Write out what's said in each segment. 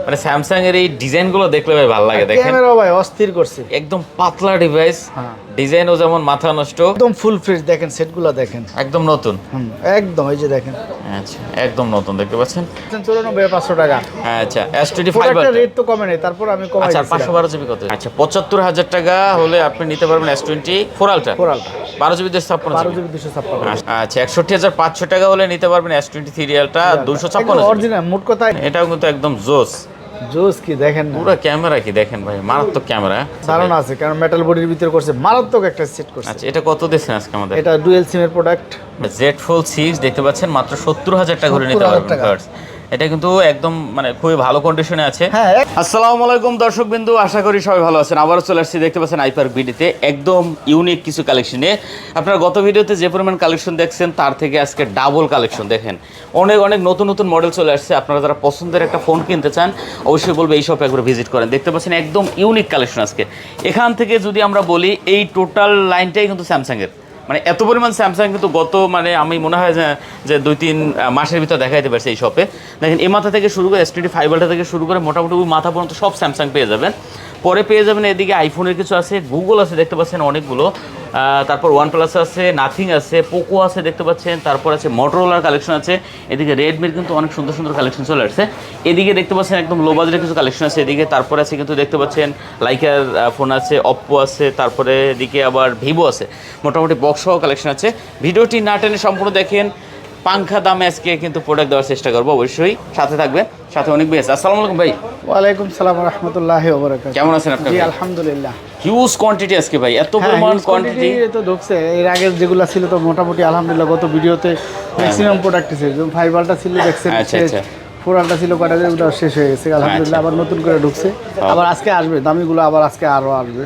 মানে স্যামসাং এর এই ডিজাইনগুলো দেখলে ভাই ভালো লাগে। দেখেন ক্যামেরা ভাই অস্থির করছে, একদম পাতলা ডিভাইস, ডিজাইনও যেমন মাথা নষ্ট, একদম ফুল ফ্রেশ। দেখেন সেটগুলো দেখেন, একদম নতুন। একদম এই যে দেখেন, আচ্ছা একদম নতুন দেখতে পাচ্ছেন। 94,500 টাকা। আচ্ছা S25 প্রোডাক্টের রেট তো কমে নেই, তারপর আমি কমাই আচ্ছা দিচ্ছি। 512 জিবি কত? আচ্ছা 75,000 টাকা হলে আপনি নিতে পারবেন S24 আলট্রা 12 জিবি 12 256 জিবি 256। আচ্ছা 61,500 টাকা হলে নিতে পারবেন S23 আলট্রা 256 অরিজিনাল মোট কথা, এটাও কিন্তু একদম জোস। জোস কি দেখেন, পুরো ক্যামেরা কি দেখেন ভাই, মারাত্মক ক্যামেরা। ধারণা আছে কারণ মেটাল বডির ভিতরে করছে, মারাত্মক একটা সেট করছে। আচ্ছা এটা কত দিচ্ছেন আজকে আমাদের? এটা ডুয়েল সিম এর প্রোডাক্ট, Z Fold 6 দেখতে পাচ্ছেন মাত্র 70,000 টাকা করে নিতে পারবেন ভিউয়ার্স। এটা কিন্তু একদম মানে খুবই ভালো কন্ডিশনে আছে। হ্যাঁ। আসসালামু আলাইকুম দর্শকবৃন্দু, আশা করি সবাই ভালো আছেন। আবারও চলে আসছি, দেখতে পাচ্ছেন আইপার্ক বিডিতে একদম ইউনিক কিছু কালেকশন নিয়ে। আপনারা গত ভিডিওতে যে পরিমাণ কালেকশন দেখছেন তার থেকে আজকে ডাবল কালেকশন। দেখেন অনেক অনেক নতুন নতুন মডেল চলে আসছে। আপনারা যারা পছন্দের একটা ফোন কিনতে চান অবশ্যই বলবো এই শপে একবার ভিজিট করেন। দেখতে পাচ্ছেন একদম ইউনিক কালেকশন আজকে। এখান থেকে যদি আমরা বলি এই টোটাল লাইনটাই কিন্তু স্যামসাংয়ের, মানে এত পরিমাণ স্যামসাং কিন্তু গত মানে আমি মনে হয় যে 2-3 মাসের ভিতর দেখাইতে পারছি এই শপে। দেখেন এই মাথা থেকে শুরু করে S25 আলট্রা থেকে শুরু করে মোটামুটি ওই মাথা পর্যন্ত সব স্যামসাং পেয়ে যাবেন। পরে পেয়ে যাবেন এদিকে আইফোনের কিছু আছে, গুগল আছে দেখতে পাচ্ছেন অনেকগুলো, তারপর OnePlus আছে, নাথিং আছে, পোকো আছে দেখতে পাচ্ছেন, তারপর আছে মোটরোলার কালেকশন আছে, এদিকে রেডমির কিন্তু অনেক সুন্দর সুন্দর কালেকশন চলে আসছে। এদিকে দেখতে পাচ্ছেন একদম লো বাজেটের কিছু কালেকশন আছে এদিকে। তারপর আছে কিন্তু দেখতে পাচ্ছেন লাইকার ফোন আছে, অপ্পো আছে, তারপরে এদিকে আবার ভিভো আছে, মোটামুটি বক্স সহ কালেকশন আছে। ভিডিওটি না টেনে সম্পূর্ণ দেখেন, পাংখা দামে আজকে কিন্তু প্রোডাক্ট দেওয়ার চেষ্টা করবো, অবশ্যই সাথে থাকবেন। সাথে অনেক বেশ। আসসালামু আলাইকুম ভাই। ওয়ালাইকুম সালাম ওয়া রাহমাতুল্লাহি ওয়া বারাকাতুহু। কেমন আছেন আপনি? জি আলহামদুলিল্লাহ। হিউজ কোয়ান্টিটি আজকে ভাই, এত পরিমাণ কোয়ান্টিটি তো ঢুকছে। এর আগে যেগুলো ছিল তো মোটামুটি আলহামদুলিল্লাহ গত ভিডিওতে ম্যাক্সিমাম প্রোডাক্ট ছিল। যেমন 5 আলট্রা ছিল দেখছেন, আচ্ছা আচ্ছা 4 আলট্রা ছিল কটা, ওটা শেষ হয়ে গেছে আলহামদুলিল্লাহ। আবার নতুন করে ঢুকছে, আবার আজকে আসবে দামিগুলো, আবার আজকে আরো আসবে।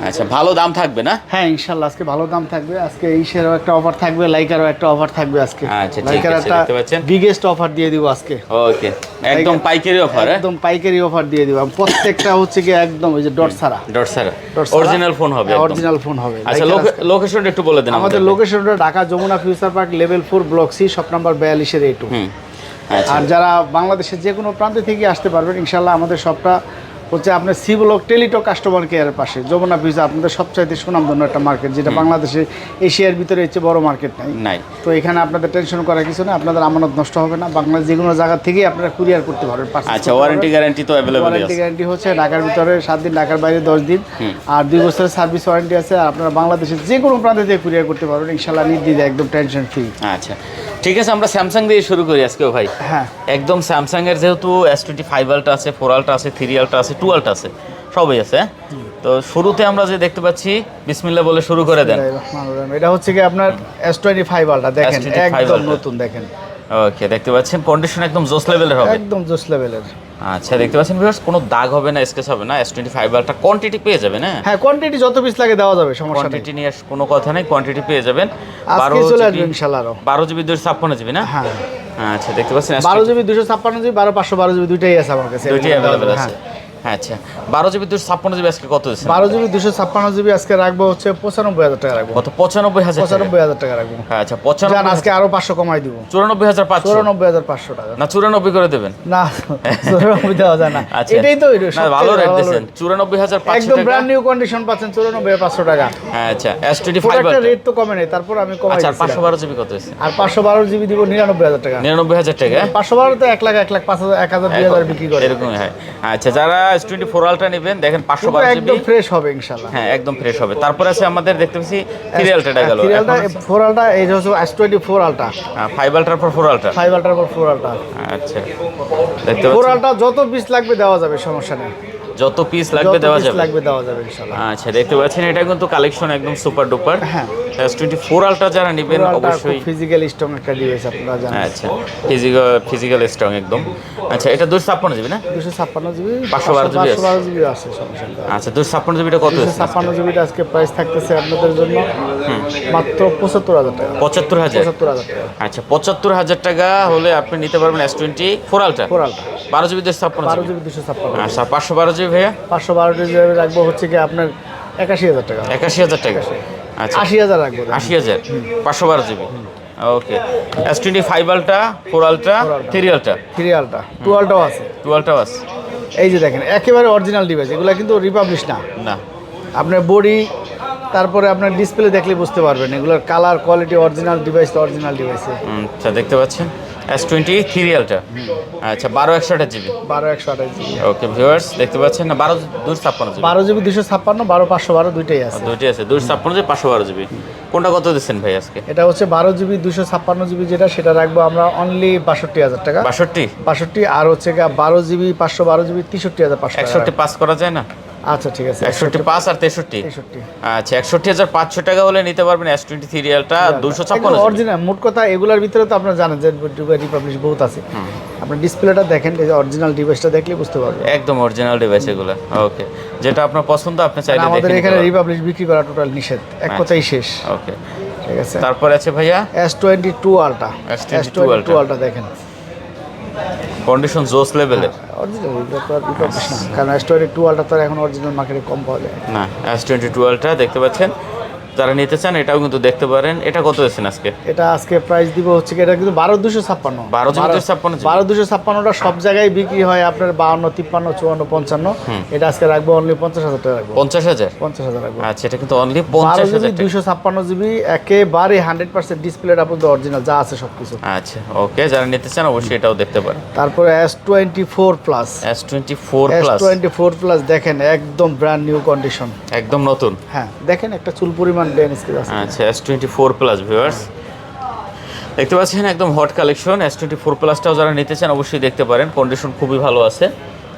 আচ্ছা ভালো দাম থাকবে না? হ্যাঁ ইনশাআল্লাহ আজকে ভালো দাম থাকবে। আজকে এইশেরও একটা অফার থাকবে, লাইকারও একটা অফার থাকবে আজকে। আচ্ছা ঠিক লাইকার আছে, একটা দেখতে পাচ্ছেন বিগেস্ট অফার দিয়ে দিব আজকে। ওকে একদম পাইকারি অফার, একদম পাইকারি অফার দিয়ে দিব। প্রত্যেকটা হচ্ছে কি একদম ওই যে ডট ছাড়া অরিজিনাল ফোন হবে, অরিজিনাল ফোন হবে। আচ্ছা লোকেশনটা একটু বলে দেন আমাদের লোকেশনটা Dhaka Jamuna future park level 4 block C, shop number 42 A2। আর যারা বাংলাদেশের যে কোনো প্রান্ত থেকে আসতে পারবেন ইনশাআল্লাহ। আমাদের শপটা হচ্ছে আপনার সি ব্লক টেলিটক কাস্টমার কেয়ারের পাশে, যমুনা ফিউচার, আপনাদের সবচাইতে সুনামধন্য একটা মার্কেট, যেটা বাংলাদেশে এশিয়ার ভিতরে হচ্ছে বড় মার্কেট নাই। তো এখানে আপনাদের টেনশন করার কিছু না, আপনাদের আমানত নষ্ট হবে না। বাংলাদেশ যে কোনো জায়গা থেকে আপনারা কুরিয়ার করতে পারবেন। আচ্ছা ওয়ারেন্টি গ্যারান্টি তো अवेलेबल আছে? ওয়ারেন্টি গ্যারান্টি হচ্ছে ঢাকার ভিতরে 7 দিন, ঢাকার বাইরে 10 দিন, আর 2 বছরের সার্ভিস ওয়ারেন্টি আছে। আর আপনারা বাংলাদেশের যে কোনো প্রান্ত থেকে কুরিয়ার করতে পারবেন ইনশাআল্লাহ, নির্দ্বিধায়, একদম টেনশন ফ্রি। আচ্ছা ঠিক আছে, আমরা স্যামসাং দিয়ে শুরু করি আজকেও ভাই। হ্যাঁ একদম স্যামসাং এর যেহেতু S25 আলট্রা আছে, 4 আলট্রা আছে, 3 আলট্রা আছে, 2 আলট্রা আছে, সবই আছে। তো শুরুতে আমরা যে দেখতে পাচ্ছি, বিসমিল্লাহ বলে শুরু করে দেন। এটা হচ্ছে কি আপনার S25 আলট্রা, দেখেন একদম নতুন, দেখেন। ওকে দেখতে পাচ্ছেন কন্ডিশন একদম জোস লেভেলের হবে, একদম জোস লেভেলের। আচ্ছা দেখতে পাচ্ছেন ভিউয়ার্স, কোনো দাগ হবে না, স্কেচ হবে না। S25 আলট্রা কোয়ান্টিটি পেয়ে যাবেন। হ্যাঁ কোয়ান্টিটি যত পিস লাগে দেওয়া যাবে, সমস্যা নেই। কোয়ান্টিটি নিয়ে কোনো কথা নেই, কোয়ান্টিটি পেয়ে যাবেন। আজকে চলে আসবে ইনশাআল্লাহ। 12 জিবি 256 জিবি না? হ্যাঁ আচ্ছা দেখতে পাচ্ছেন 12 জিবি 256 জিবি, 12 512 জিবি দুইটাই আছে আমার কাছে, দুইটাই अवेलेबल আছে। আচ্ছা 12 জিবি 256 জিবি আজকে কত দিচ্ছেন? 12 জিবি 256 জিবি আজকে রাখবো হচ্ছে 95,000 টাকা রাখবো। কত? 95,000 95,000 টাকা রাখবো। আচ্ছা 95 আজকে আরো 500 কমাই দিব, 94,500। 94,500 টাকা না 94 করে দেবেন? না 94 দেওয়া যায় না। এটাই তো না ভালো রেট দিবেন, 94,500 একদম ব্র্যান্ড নিউ কন্ডিশন পাচ্ছেন 94,500 টাকা। আচ্ছা S25 প্রোডাক্টের রেট তো কমে নেই, তারপর আমি কমাই দিচ্ছি। আচ্ছা 512 জিবি কত আছে? আর 512 জিবি দিব 99,000 টাকা। 99,000 টাকা? 512 তো 1 লাখ 5,000 1000 2000 বিক্রি করে এরকম হয়। আচ্ছা যারা S24 আলট্রা নেবেন দেখেন 512 জিবি একদম ফ্রেশ হবে ইনশাআল্লাহ। হ্যাঁ একদম ফ্রেশ হবে। তারপর আছে আমাদের দেখতে পাচ্ছি 3 আলট্রাটা গেল, 3 আলট্রা 4 আলট্রা, এই হচ্ছে S24 আলট্রা, 5 আলট্রার পর 4 আলট্রা, 5 আলট্রার পর 4 আলট্রা। আচ্ছা দেখতে 4 পাচ্ছেন আলট্রা যত পিস লাগবে দেওয়া যাবে, সমস্যা নেই। যত পিস লাগবে দেওয়া যাবে ইনশাআল্লাহ। আচ্ছা দেখতে পাচ্ছেন এটা কিন্তু কালেকশন একদম সুপার ডুপার। হ্যাঁ S24 আলট্রা যারা নেবেন অবশ্যই ফিজিক্যাল স্ট্রং একটা ডিভাইস, আপনারা জানেন। আচ্ছা ফিজিক্যাল স্ট্রং একদম। আচ্ছা এটা 256 জিবি না? 256 জিবি 512 জিবি আছে। 512 জিবি আছে, সমস্যা নেই। আচ্ছা 256 জিবিটা কত আছে? 256 জিবিটা আজকে প্রাইস থাকতেছে আপনাদের জন্য মাত্র 75,000 টাকা। 75,000? 75,000 টাকা। আচ্ছা 75,000 টাকা হলে আপনি নিতে পারবেন S24 ultra 4 ultra 12 GB 256 12 GB 256। আচ্ছা 512 জিবি ভাইয়া? 512 জিবি রাখবো হচ্ছে কি আপনার 81,000 টাকা। 81,000 টাকা? আচ্ছা 80,000 রাখবো। 80,000 512 জিবি। ওকে S25 ultra 4 ultra 3 ultra 3 ultra 2 আলট্রাও আছে। 2 আলট্রাও আছে। এই যে দেখেন একেবারে অরিজিনাল ডিভাইস, এগুলো কিন্তু রিপাবলিশ না। না, আপনার বডি, তারপরে আপনার ডিসপ্লে দেখলে বুঝতে পারবেন এগুলোর কালার কোয়ালিটি অরিজিনাল ডিভাইস তো অরিজিনাল ডিভাইসে। আচ্ছা দেখতে পাচ্ছেন S20 সিরিয়ালটা। আচ্ছা 12/128 GB। 12/128 GB। ওকে ভিউয়ার্স দেখতে পাচ্ছেন না, 12/256 GB। 12 GB 256, 12/512 দুইটাই আছে। দুইটাই আছে, 256 GB 512 GB। কোনটা কত দিচ্ছেন ভাই আজকে? এটা হচ্ছে 12 GB 256 GB যেটা, সেটা রাখবো আমরা অনলি 62,000 টাকা। 62 আর হচ্ছে 12 GB 512 GB 63,500 টাকা। 61 পাস করা যায় না? আচ্ছা ঠিক আছে, 61 পাস আর 63। 63। আচ্ছা 61,500 টাকা হলে নিতে পারবেন S20 সিরিয়ালটা 256 GB। অরিজিনাল মোট কথা এগুলোর ভিতরে তো আপনারা জানেন যে রিপাবলিশ বহুত আছে। আপনার ডিসপ্লেটা দেখেন, এই যে অরিজিনাল ডিভাইসটা দেখলে বুঝতে পারবেন একদম অরিজিনাল ডিভাইস এগুলো। ওকে, যেটা আপনার পছন্দ আপনি চাইলে দেখে আমাদের নিতে এখানে পারবেন। রিপাবলিশ বিক্রি করা টোটাল নিষেধ, এক কথাই শেষ। ওকে, ঠিক আছে। তারপরে আছে ভাইয়া S22 আলট্রা। S22 আলট্রা দেখেন, কন্ডিশন জোস লেভেলের। অরিজিনাল রিপাবলিশ না, কারণ S22 আলট্রা তো এখন অরিজিনাল মার্কেটে কম পাওয়া যায় না। S22 টা দেখতে পাচ্ছেন, যারা নিতে চান এটাও কিন্তু দেখতে পারেন। এটা কত দিচ্ছেন আজকে? এটা আজকে প্রাইস দিব হচ্ছে কি, এটা কিন্তু 12,256। 12,256 12,256টা সব জায়গায় বিক্রি হয় আপনার 52, 53, 54, 55। এটা আজকে রাখবো অনলি 50,000 টাকা রাখবো। 50,000? 50,000 রাখবো। আচ্ছা, এটা কিন্তু অনলি 50,000 টাকা। 256 GB একেবারে 100% ডিসপ্লেটা আপনাদের অরিজিনাল যা আছে সবকিছু। আচ্ছা ওকে, যারা নিতে চান অবশ্যই এটাও দেখতে পারেন। তারপরে S24 plus. S24 plus. S24 plus দেখেন একদম ব্র্যান্ড নিউ কন্ডিশন, একদম নতুন। হ্যাঁ দেখেন একটা চুল পরিমাণ ডেন স্কেচ আছে। আচ্ছা S24 প্লাস ভিউয়ার্স দেখতে পাচ্ছেন, একদম হট কালেকশন। S24 প্লাসটাও যারা নিতে চান অবশ্যই দেখতে পারেন, কন্ডিশন খুবই ভালো আছে।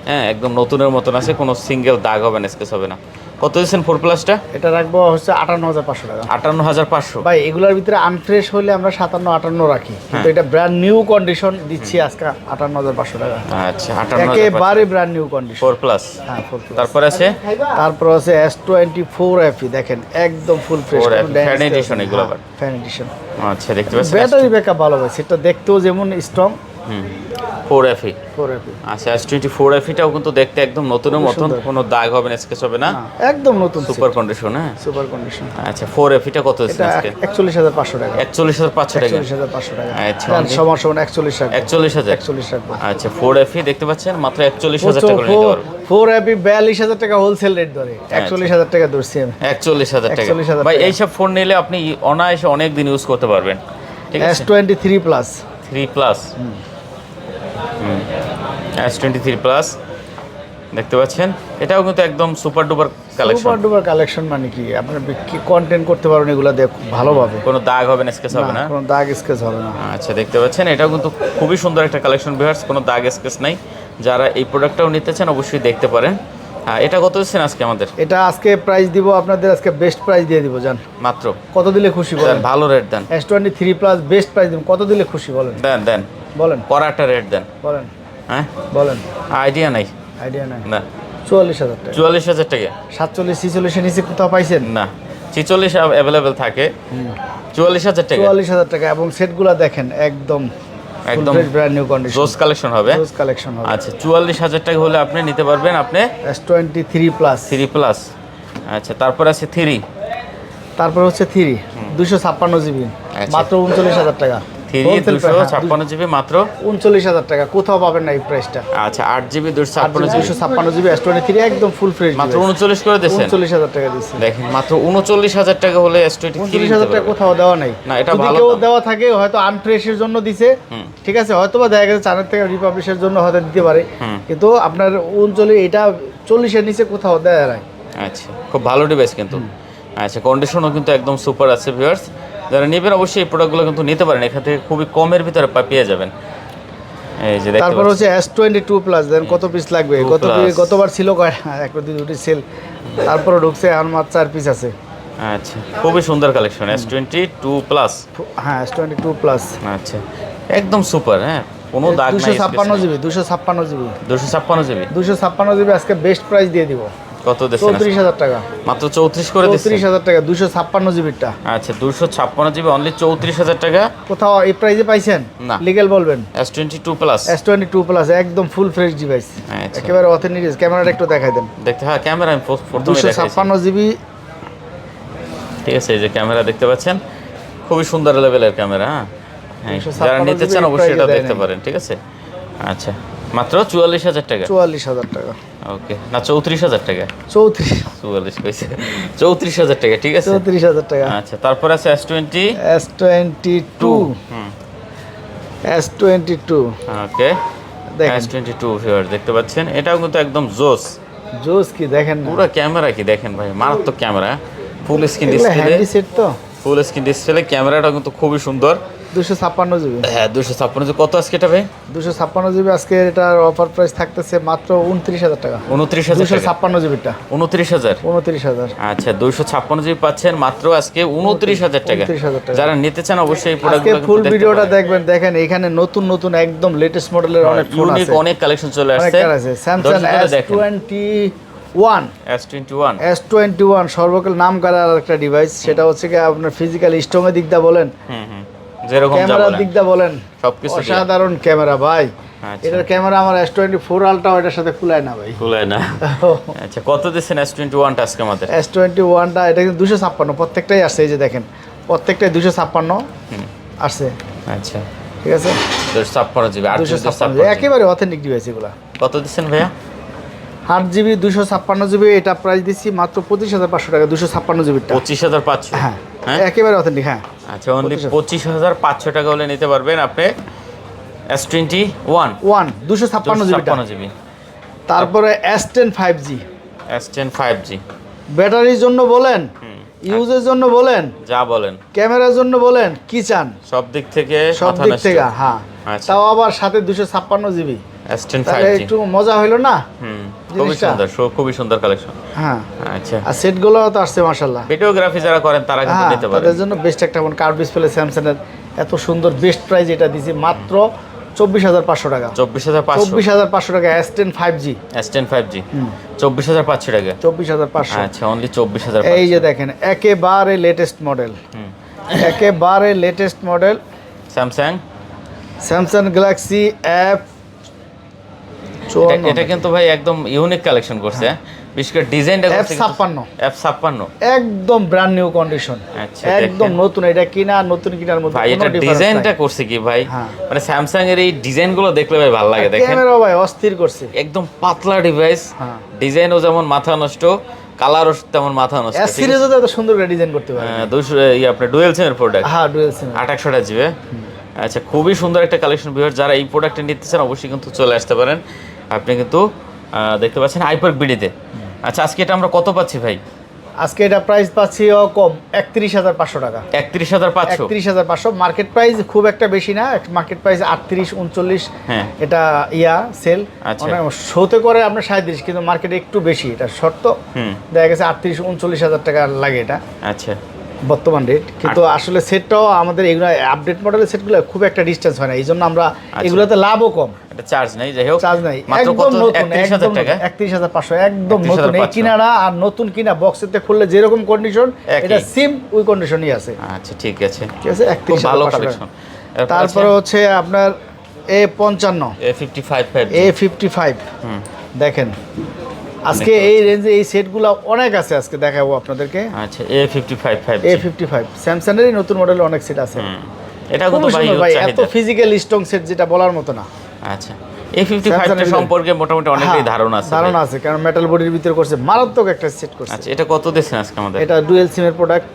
হ্যাঁ, একদম নতুনের মতন আছে, কোনো সিঙ্গেল দাগ হবে না, স্কেচ হবে না। কত দিচ্ছেন 4 প্লাসটা? এটা রাখবো হচ্ছে 58,500 টাকা। 58,500। ভাই এগুলোর ভিতরে আনফ্রেশ হলে আমরা 57-58 রাখি, কিন্তু এটা ব্র্যান্ড নিউ কন্ডিশন দিচ্ছি আজকে 58,500 টাকা। আচ্ছা 58,500 একেবারে ব্র্যান্ড নিউ কন্ডিশন 4 প্লাস। হ্যাঁ 4 প্লাস। তারপর আছে S24 FE দেখেন একদম ফুল ফ্রেশ, ফ্যান এডিশন এগুলো আবার। Fan addition. আচ্ছা দেখতে পাচ্ছেন ব্যাটারি ব্যাকআপ ভালো ভাই, সেটা দেখতেও যেমন স্ট্রং। 4 FE। 4 FE আচ্ছা S24 FE টাও কিন্তু দেখতে একদম নতুনের মতন, কোনো দাগ হবে না, স্কেচ হবে না, একদম নতুন সুপার কন্ডিশন। হ্যাঁ সুপার কন্ডিশন। আচ্ছা 4 FE টা কত দিচ্ছেন এটা আজকে? 41,500 টাকা। 41,500 টাকা। 41,500 টাকা। আচ্ছা সমান সমান 41 রাখবো। 41,000। 41 রাখবো। আচ্ছা 4 FE দেখতে পাচ্ছেন মাত্র 41,000 টাকা করে নিতে পারবেন। 4 FE 42,000 টাকা হোলসেল রেট ধরে, 41,000 টাকা ধরছি আমি। 41,000 টাকা 41,000 ভাই, টাকা। এইসব ফোন নিলে আপনি অনায়াসে অনেক দিন ইউজ করতে পারবেন। ঠিক আছে S23 plus. 3 plus. S23 plus দেখতে পাচ্ছেন, এটাও কিন্তু একদম super duper collection. Super duper collection মানে কি, আপনার কি কন্টেন্ট করতে পারবেন এগুলো দিয়ে ভালোভাবে, কোনো দাগ হবে না, স্কেচ হবে না। কোনো দাগ স্কেচ হবে না। আচ্ছা দেখতে পাচ্ছেন, এটাও কিন্তু খুবই সুন্দর একটা কালেকশন ভিউয়ার্স, কোনো দাগ স্কেচ নাই। যারা এই প্রোডাক্টটাও নিতে চান অবশ্যই দেখতে পারেন। এটা কত দিচ্ছেন আজকে আমাদের? এটা আজকে প্রাইস দিব আপনাদের, আজকে বেস্ট প্রাইস দিয়ে দিব জান। মাত্র কত দিলে খুশি বলেন? ভালো rate then. S23 plus best price দিব, কত দিলে খুশি বলেন? দেন বলেন করাটা রেট দেন। বলেন হ্যাঁ বলেন। আইডিয়া নাই। আইডিয়া নাই। না 44,000 টাকা। 44,000 টাকা। 47-46 এর নিচে কোথাও পাইছেন? না 46 অ্যাভেলেবেল থাকে। 44,000 টাকা। 44,000 টাকা এবং সেটগুলো দেখেন একদম একদম ব্র্যান্ড নিউ কন্ডিশন, জোস কালেকশন হবে। জোস কালেকশন হবে। আচ্ছা 44,000 টাকা হলে আপনি নিতে পারবেন আপনি S23 প্লাস। 3 প্লাস। আচ্ছা তারপর আছে 3। তারপর হচ্ছে 3 256 জিবি আচ্ছা। মাত্র 39,000 টাকা। 3 256 জিবি মাত্র 39,000 টাকা, কোথাও পাবেন না এই প্রাইসটা। আচ্ছা 8 জিবি 256 জিবি S23 একদম ফুল ফ্রেশ মাত্র 39 করে দিয়েছেন। 39,000 টাকা দিচ্ছি। দেখেন মাত্র 39,000 টাকা হলে S23 39,000 টাকা কোথাও দেওয়া নাই। না এটা যদি ভালো কেউ দাম। দেওয়া থাকে হয়তো আনফ্রেশের জন্য দিছে, ঠিক আছে, হয়তো বা দেখা গেছে চ্যানেল থেকে রিপাবলিশের জন্য হয়তো দিতে পারে, কিন্তু আপনার 39 এটা 40 এর নিচে কোথাও দেয় নাই। আচ্ছা খুব ভালো ডিভাইস কিন্তু। আচ্ছা কন্ডিশনও কিন্তু একদম সুপার আছে ভিউয়ার্স, যারা নেবেন অবশ্যই এই প্রোডাক্টগুলো কিন্তু নিতে পারেন, এখান থেকে খুবই কমের ভিতরে পেয়ে যাবেন। এই যে দেখতে তারপর হচ্ছে S22 প্লাস দেন, কত পিস লাগবে? 2 plus। গতবার ছিল একটা দুটি সেল, তারপরে ঢুকছে এখন মাত্র 4 পিস আছে। আচ্ছা খুবই সুন্দর কালেকশন S22 প্লাস। হ্যাঁ S22 প্লাস আচ্ছা একদম সুপার। হ্যাঁ কোনো দাগ নাই। 256 জিবি 256 জিবি 256 জিবি 256 জিবি আজকে বেস্ট প্রাইস দিয়ে দিব। কত দিচ্ছেন? 34,000 টাকা। মাত্র 34 করে দিচ্ছেন। 34,000 টাকা 256 জিবিটা। আচ্ছা 256 জিবি অনলি 34,000 টাকা। কোথাও এই প্রাইসে পাইছেন? না। লিগ্যাল বলবেন। S22 plus. S22 প্লাস একদম ফুল ফ্রেশ ডিভাইস, আচ্ছা। একেবারে অথেন্টিক। ক্যামেরাটা একটু দেখাই দেন। দেখতে হ্যাঁ ক্যামেরা আমি প্রথমে দেখাইছি। 256 জিবি। ঠিক আছে, এই যে ক্যামেরা দেখতে পাচ্ছেন, খুবই সুন্দর লেভেলের ক্যামেরা। হ্যাঁ 256 যারা নিতে চান জিবি অবশ্যই এটা প্রাইসে দেখতে দেয় পারেন। ঠিক আছে আচ্ছা মাত্র 44,000 টাকা। 44,000 টাকা। ওকে, না 34,000 টাকা। 44 কইছে, 34,000 টাকা, ঠিক আছে। 34,000 টাকা। আচ্ছা, তারপর আছে S22। S22 ওকে, দেখেন S22 ভিউয়ার দেখতে পাচ্ছেন, এটাও কিন্তু একদম জোস। জোস কি দেখেন না, পুরো ক্যামেরা কি দেখেন ভাই, মারাত্মক ক্যামেরা, ফুল স্ক্রিন এগুলো ডিসপ্লে, হ্যান্ডি সেট তো। ফুল স্ক্রিন ডিসপ্লে, ক্যামেরাটা কিন্তু খুবই সুন্দর। 256 জিবি। হ্যাঁ, 256 জিবি। কত আজকে এটা ভাই? 256 জিবি আজকে এটার অফার প্রাইস থাকতেছে মাত্র 29,000 টাকা। 29,000 টাকা। 256 জিবিটা 29,000। 29,000। আচ্ছা, 256 জিবি পাচ্ছেন মাত্র আজকে 29,000 টাকা। 29,000 টাকা। যারা নিতে চান অবশ্যই এই আজকে প্রোডাক্টগুলো ফুল ভিডিওটা দেখবেন, দেখেন এখানে নতুন নতুন একদম লেটেস্ট মডেলের অনেক ফোন ইউনিক আছে, অনেক কালেকশন চলে অনেক আসছে। কালার আছে। স্যামসাং S21 S21 সর্বকাল নাম করা একটা ডিভাইস, সেটা হচ্ছে কি আপনার ফিজিক্যাল স্ট্রং এর দিক দিয়ে বলেন, যেরকম যা ক্যামেরার বলেন দিক দিয়ে বলেন, সবকিছু দিয়ে। অসাধারণ ক্যামেরা ভাই। আচ্ছা। এটার ক্যামেরা আমার S24 আলট্রা এটার সাথে কুলায় না ভাই। ভুলায় না। আচ্ছা, কত দিচ্ছেন S21 টা আজকে আমাদের? S21টা এটা কিন্তু 256, প্রত্যেকটাই আসছে, এই যে দেখেন প্রত্যেকটাই 256 আসছে। আচ্ছা, ঠিক আছে, 256 জিবি, 256 একেবারে অথেন্টিক ডিভাইস এগুলা। কত দিচ্ছেন ভাইয়া? 8 জিবি 256 জিবি, এটা প্রাইস দিচ্ছি মাত্র 25,500 টাকা। 256 জিবিটা 25,500। হ্যাঁ, হ্যাঁ, একেবারে অথেন্টিক। হ্যাঁ, আচ্ছা, অনলি 25,500 টাকা হলে নিতে পারবেন আপনি S21 256 জিবিটা। 256 জিবি। তারপরে S10 5G, S10 5G। ব্যাটারির জন্য বলেন, ইউজের জন্য বলেন, যা বলেন, ক্যামেরার জন্য বলেন, কি চান সব দিক থেকে সব মাথা দিক নষ্ট। থেকে। হ্যাঁ, আচ্ছা, তাও আবার সাথে 256 জিবি, S10 তাহলে 5G। একটু মজা হইলো না। খুবই জিনিসটা। সুন্দর, খুবই সুন্দর কালেকশন। হ্যাঁ, আচ্ছা, আর সেটগুলো তো আসছে মাশাআল্লাহ। ভিডিওগ্রাফি যারা করেন তারা কিন্তু হ্যাঁ, নিতে পারেন। তাদের জন্য বেস্ট একটা ফোন, কার্ভ ডিসপ্লে স্যামসাং এর এত সুন্দর বেস্ট প্রাইস এটা দিছি মাত্র 24,500 টাকা। 24,500। 24,500 টাকা S10 5G। S10 5G 24,500 টাকা। 24,500। আচ্ছা, অনলি 24,500। এই যে দেখেন একেবারে লেটেস্ট মডেল, একেবারে latest model Samsung Galaxy F54। এটা কিন্তু ভাই একদম ইউনিক কালেকশন করছে, বিশেষ করে ডিজাইনটা করছে F56 F56 একদম ব্র্যান্ড নিউ কন্ডিশন, আচ্ছা, একদম নতুন। এটা কিনা নতুন কিনার মধ্যে ভাই, কোনো এটা ডিফারেন্স ডিজাইনটা নাই। করছে কি ভাই, হ্যাঁ। মানে স্যামসাং এর এই ডিজাইনগুলো দেখলে ভাই ভালো লাগে। দেখেন ক্যামেরা ভাই অস্থির করছে, একদম পাতলা ডিভাইস, হ্যাঁ। ডিজাইনও যেমন মাথা নষ্ট, কালারও তেমন মাথা নষ্ট। এস সিরিজও তো এত সুন্দর করে ডিজাইন করতে পারে। 200 আপনার ডুয়েল সিমের প্রোডাক্ট, হ্যাঁ, ডুয়াল সিম 2800 জিবি। আচ্ছা, খুবই সুন্দর একটা কালেকশন। ভিউয়ার যারা এই প্রোডাক্টটা নিতে চান অবশ্যই কিন্তু চলে আসতে পারেন। আপনি কিন্তু দেখতে পাচ্ছেন আইপার্ক বিডিতে। আচ্ছা, আজকে এটা আমরা কত পাচ্ছি ভাই? আজকে এটা প্রাইস পাচ্ছি কম 31,500 টাকা। 31,500। 31,500 মার্কেট প্রাইস খুব একটা বেশি না, মার্কেট প্রাইস 38 39। হ্যাঁ, এটা সেল আচ্ছা। মানে শোতে করে আপনার 37, কিন্তু মার্কেটে একটু বেশি এটা শর্ত। দেখা গেছে 38 39,000 টাকা লাগে এটা আচ্ছা, বর্তমান রেট। কিন্তু আসলে সেটটাও আমাদের এগুলো আপডেট মডেলের সেটগুলো খুব একটা ডিস্টেন্স হয় না, এই জন্য আমরা এগুলোতে লাভও কম। এটা চার্জ নাই, যাই হোক চার্জ নাই, মাত্র একদম কত? নতুন, 31,000 টাকা। 31,500 একদম নতুন। এই 31,500 কিনারা আর নতুন কিনা বক্সেতে খুললে যেরকম কন্ডিশন, এটা সিম ওই কন্ডিশনই আছে। আচ্ছা, ঠিক আছে, ঠিক আছে, খুব ভালো 31,500 কালেকশন। টাকা। তারপরে হচ্ছে আপনার A55 A55 A55 দেখেন আজকে এই রেঞ্জে এই সেটগুলো অনেক আছে, আজকে দেখাবো আপনাদেরকে। আচ্ছা, A55 5G। A55 স্যামসাং এর নতুন মডেলের অনেক সেট আছে। এটা কিন্তু ভাই এত ফিজিক্যাল স্ট্রং সেট যেটা বলার মতো না। আচ্ছা, A55 টা সম্পর্কে মোটামুটি অনেকই ধারণা আছে। ধারণা আছে, কারণ মেটাল বডির ভিতরে করছে, মারাত্মক একটা সেট করছে। আচ্ছা, এটা কত দিচ্ছেন আজকে আমাদের? এটা ডুয়েল সিমের প্রোডাক্ট,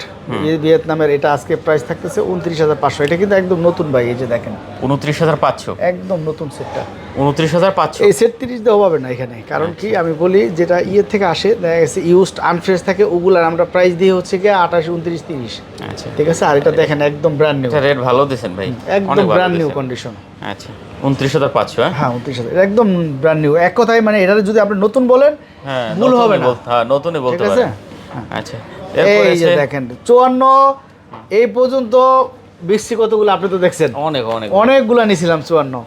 ভিয়েতনামের। এটা আজকে প্রাইস থাকতেছে 29,500। এটা কিন্তু একদম নতুন ভাই, এই যে দেখেন 29,500। একদম নতুন সেটটা। 29,500। এই সেট 30 দেওয়া হবে না এখানে, কারণ কি আমি বলি যেটা থেকে আসে, দেখা গেছে ইউজড আনফ্রেশ থাকে, ওগুলার আমরা প্রাইস দিয়ে হচ্ছে কি 28 29 30। আচ্ছা, ঠিক আছে, আর এটা দেখেন একদম ব্র্যান্ড নিউ, এটা রেট ভালো দিবেন ভাই, একদম ব্র্যান্ড নিউ কন্ডিশন। আচ্ছা, 29,500। হ্যাঁ, 29,000 একদম ব্র্যান্ড নিউ। এক কথায় মানে এটা যদি আপনি নতুন বলেন, হ্যাঁ, ভুল হবে না। হ্যাঁ, নতুনই বলতে ঠিক আছে। পারেন। আচ্ছা, এরপর এই যে দেখেন 54 এই পর্যন্ত বিক্রি কতগুলো আপনি তো দেখছেন, অনেকগুলো নিছিলাম 54।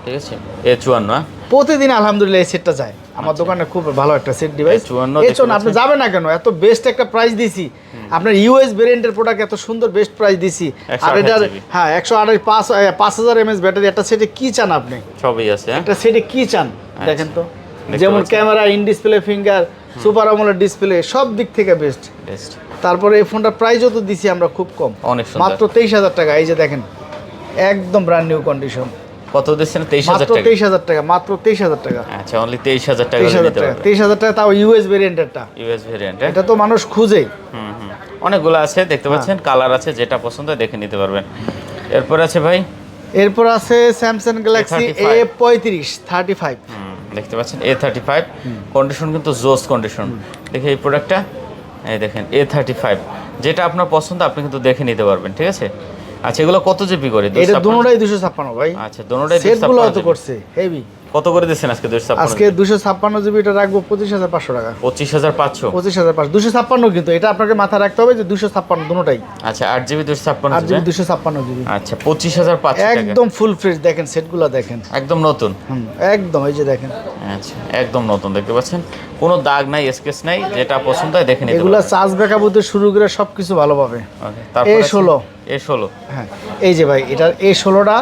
ঠিক আছে, A54। প্রতিদিন আলহামদুলিল্লাহ এই সেটটা যায় আমার দোকানে, খুব ভালো একটা সেট ডিভাইস। A54 আপনি যাবেন না কেন, এত বেস্ট একটা প্রাইস দিছি আপনার ইউএস ভেরিয়েন্টের প্রোডাক্ট, এত সুন্দর বেস্ট প্রাইস দিছি। আর এটার 5,000 mAh ব্যাটারি, একটা সেটে কি চান আপনি? সবই আছে, একটা সেটে কি চান দেখেন তো, যেমন camera, in display, finger, super AMOLED display, সব দিক থেকে বেস্ট। তারপরে এই ফোনটার প্রাইসও তো দিছি আমরা খুব কম, অনেক সুন্দর, মাত্র 23,000 টাকা। এই যে দেখেন একদম ব্র্যান্ড নিউ কন্ডিশন, কত দিচ্ছেন? 23,000 মাত্র টাকা। 23,000 টাকা, মাত্র 23,000 টাকা। আচ্ছা, অনলি 23,000 টাকা হলে 23,000 নিতে টাকা, পারবেন। 23,000 টাকা, তাও ইউএস ভেরিয়েন্টেরটা। US variant. এটা তো মানুষ খুঁজে। অনেকগুলো আছে দেখতে পাচ্ছেন, কালার আছে, যেটা পছন্দ হয় দেখে নিতে পারবেন। এরপর আছে ভাই, এরপর আছে স্যামসাং গ্যালাক্সি A35 35। দেখতে পাচ্ছেন A35, কন্ডিশন কিন্তু জোস কন্ডিশন। দেখে এই প্রোডাক্টটা, এই দেখেন A35, যেটা আপনার পছন্দ আপনি কিন্তু দেখে নিতে পারবেন, ঠিক আছে। আচ্ছা, এগুলো কত জিবি করে? এটা দুটোটাই 256 ভাই। আচ্ছা, দুটোটাই সেটগুলো 256 তো করছে হেভি। কত করে দিচ্ছেন আজকে? 256। আজকে 256 জিবি এটা রাখবো 25,500 টাকা। 25,500। 25,500, 256, কিন্তু এটা আপনাকে মাথায় রাখতে হবে যে 256 দুটোটাই। আচ্ছা, 8 জিবি 256 8 জিবি 256 জিবি। আচ্ছা, 25,500 টাকা। একদম ফুল ফ্রেশ, দেখেন সেটগুলো দেখেন, একদম নতুন। একদম এই যে দেখেন। আচ্ছা, একদম নতুন দেখতে পাচ্ছেন, কোনো দাগ নাই, স্কেচ নাই, যেটা পছন্দ হয় দেখে নিতে এগুলা পারবেন। চার্জ ব্যাকআপ হতে শুরু করে সবকিছু ভালো পাবে। তারপর A16। A16। হ্যাঁ, এই যে ভাই, এটার A16টা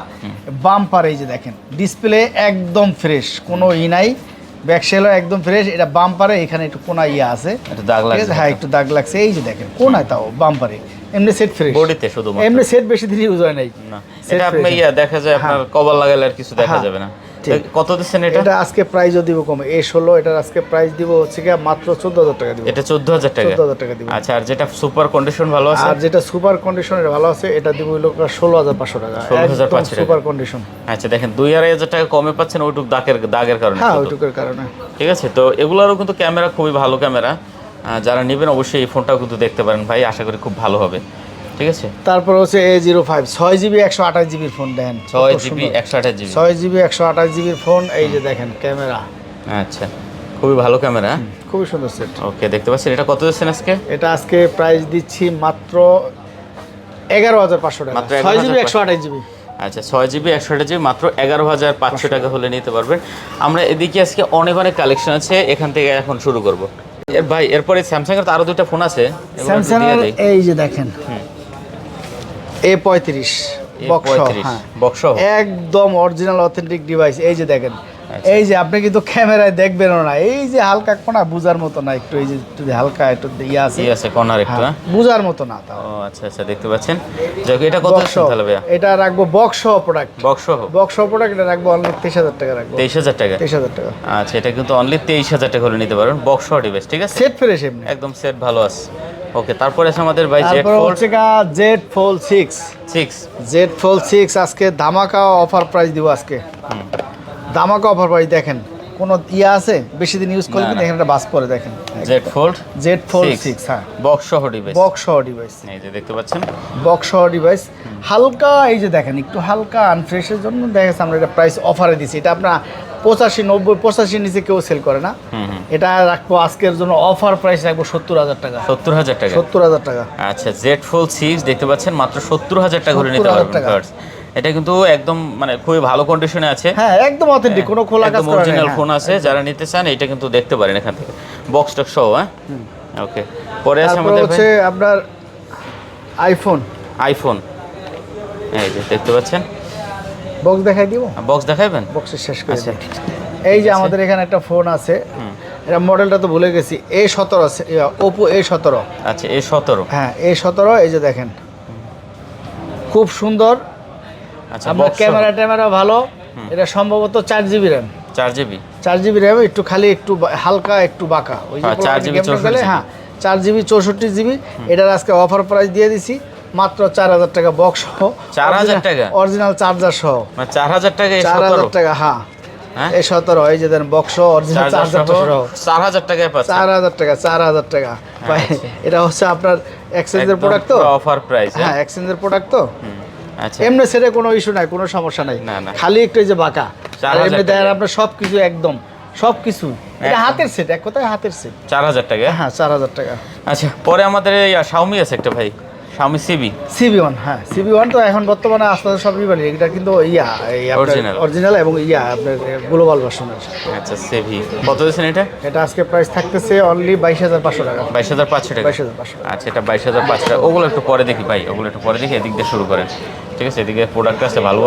বাম্পার, এই যে দেখেন ডিসপ্লে একদম ফ্রেশ, কোনো নাই, ব্যাক সেলও একদম ফ্রেশ। এটা বাম্পারে এখানে একটু কোনা আছে, একটু দাগ লাগছে। হ্যাঁ একটু দাগ লাগছে, এই যে দেখেন কোনায়, তাও বাম্পারে। এমনি সেট ফ্রেশ, বডিতে শুধুমাত্র। এমনি সেট বেশি দিন ইউজ হয় নাই। না, এটা আপনি দেখা যায় আপনার কভার লাগালে আর কিছু দেখা হ্যাঁ, যাবে না। ঠিক। কত দিচ্ছেন এটা? এটা আজকে প্রাইসও দিব কমে, A16 এটার আজকে প্রাইস দিব হচ্ছে কি মাত্র 14,000 টাকা দিব। এটা 14,000 টাকা। 14,000 টাকা দিব। আচ্ছা, আর যেটা সুপার কন্ডিশন ভালো আছে? আর যেটা সুপার কন্ডিশনের ভালো আছে এটা দিব হলো 16,500 টাকা। 16,500 টাকা সুপার কন্ডিশন। আচ্ছা, দেখেন 2,500 টাকা কমে পাচ্ছেন ওইটুক দাগের কারণে। হ্যাঁ, শুধু। ওইটুকুর কারণে। ঠিক আছে, তো এগুলোরও কিন্তু ক্যামেরা খুবই ভালো ক্যামেরা। যারা নেবেন অবশ্যই এই ফোনটাও কিন্তু দেখতে পারেন ভাই, আশা করি খুব ভালো হবে। ঠিক আছে, তারপর হচ্ছে A05 6GB 128 জিবির ফোন দেন, 6GB 128 জিবি। 6GB 128 জিবির ফোন, এই যে দেখেন ক্যামেরা। আচ্ছা, খুবই ভালো ক্যামেরা। খুবই সুন্দর সেট। ওকে, দেখতে পাচ্ছেন, এটা কত দিচ্ছেন আজকে? এটা আজকে প্রাইস দিচ্ছি মাত্র 11,500 টাকা। মাত্র 6GB 128 জিবি। আচ্ছা, 6GB 128 জিবি মাত্র 11,500 টাকা হলে নিতে পারবেন। আমরা এদিকে আজকে অনেক কালেকশন আছে, এখান থেকে এখন শুরু করব। ভাই, এরপরে স্যামসাং এর তো আরো দুটো ফোন আছে, স্যামসাং এর এই যে দেখেন A35 বক্স, হ্যাঁ বক্স, একদম অরিজিনাল অথেন্টিক ডিভাইস। এই যে দেখেন, এই যে আপনি কিন্তু ক্যামেরায় দেখবেন না, এই যে হালকা কোনা বুঝার মতো না, একটু এই যে একটু হালকা একটু আছে কর্নার একটু, বুঝার মতো না তাও। ও আচ্ছা আচ্ছা, দেখতে পাচ্ছেন। যাক, এটা কত তাহলে ভাইয়া? এটা রাখবো বক্স সহ প্রোডাক্ট। বক্স সহ প্রোডাক্ট এটা রাখবো অনলি 23,000 টাকা রাখবো। 23,000 টাকা। 23,000 টাকা। আচ্ছা, এটা কিন্তু অনলি 23,000 টাকা হলে নিতে পারবেন, বক্স সহ ডিভাইস। ঠিক আছে, সেট ফ্রেশ এমনি একদম সেট ভালো আছে। ওকে, তারপরে আছে আমাদের ভাই Z তারপর Fold হচ্ছে Z Fold 6 আজকে ধামাকা অফার প্রাইস দিব আজকে। ধামাকা অফার প্রাইস দেখেন, কোনো আছে বেশি দিন ইউজ করলে কিন্তু এখানে একটা বাস পরে দেখেন। Z Fold 6, হ্যাঁ বক্স সহ ডিভাইস। এই যে দেখতে পাচ্ছেন বক্স সহ ডিভাইস, হালকা এই যে দেখেন একটু হালকা আনফ্রেশের জন্য দেখেন আমরা এটা প্রাইস অফারে দিছি। এটা আপনার 85, 90, 85 নিচে কেউ সেল করে না। এটা রাখবো আজকের জন্য অফার প্রাইস রাখবো 70,000 টাকা। 70,000 টাকা। 70,000 টাকা। আচ্ছা, Z Fold 6 দেখতে পাচ্ছেন, মাত্র 70,000 টাকা করে নিতে পারবেন। এটা কিন্তু একদম খুবই ভালো কন্ডিশনে আছে। হ্যাঁ, একদম অথেন্টিক, কোনো খোলা কাজ করা নেই। অরিজিনাল ফোন আছে, যারা নিতে চান এটা কিন্তু দেখতে পারেন এখান থেকে, বক্স টক সহ। হ্যাঁ, ওকে। পরে আছে আমাদের হচ্ছে আপনার আইফোন। এই যে দেখতে পাচ্ছেন, বক্স দেখাই দিব, বক্স দেখাবেন, বক্সের শেষ করে দিই। এই যে আমাদের এখানে একটা ফোন আছে, এটা মডেলটা তো ভুলে গেছি, A17 আছে, Oppo A17। আচ্ছা, A17, হ্যাঁ A17, এই যে দেখেন খুব সুন্দর। আচ্ছা, আপনার ক্যামেরা ভালো। এটা সম্ভবত 4GB র্যাম। 4GB র্যাম, একটু খালি একটু হালকা একটু বাঁকা, ওই যে 4GB 64GB। হ্যাঁ 4GB 64GB। এটার আজকে অফার প্রাইস দিয়ে দিছি মাত্র 4,000 টাকা বক্স সহ। 4,000 টাকা অরিজিনাল চার্জার সহ, 4,000 টাকা। 4,000 টাকা। হ্যাঁ, A17, এই যে দেন বক্স সহ অরিজিনাল চার্জার সহ 4,000 টাকায় পাচ্ছেন। 4,000 টাকা ভাই। এটা হচ্ছে আপনার এক্সচেঞ্জের প্রোডাক্ট তো, অফার প্রাইস। হ্যাঁ এক্সচেঞ্জের প্রোডাক্ট তো। আচ্ছা, এমনি সেটা কোনো ইস্যু নাই, কোনো সমস্যা নাই, খালি একটু এই যে বাঁকা। এমনি দেখেন আপনার সবকিছু একদম সবকিছু, এটা হাতের সেট, এক কথায় হাতের সেট। 4,000 টাকা। হ্যাঁ 4,000 টাকা। আচ্ছা, পরে আমাদের Xiaomi আছে একটা ভাই, Xiaomi CB1। হ্যাঁ CB1 তো এখন বর্তমানে আস্তে সবই বলি, এটা কিন্তু অরিজিনাল এবং আপনার গ্লোবাল ভার্সনের। আচ্ছা, CB কত দিয়েছেন এটা? এটা আজকে প্রাইস থাকতেছে অনলি 22,500 টাকা। 22,500 টাকা। 22,500। আচ্ছা, এটা 22,500 টাকা। ওগুলো একটু পরে দেখি ভাই, এদিক দিয়ে শুরু করেন। ঠিক আছে, এদিকে প্রোডাক্ট আছে ভালো।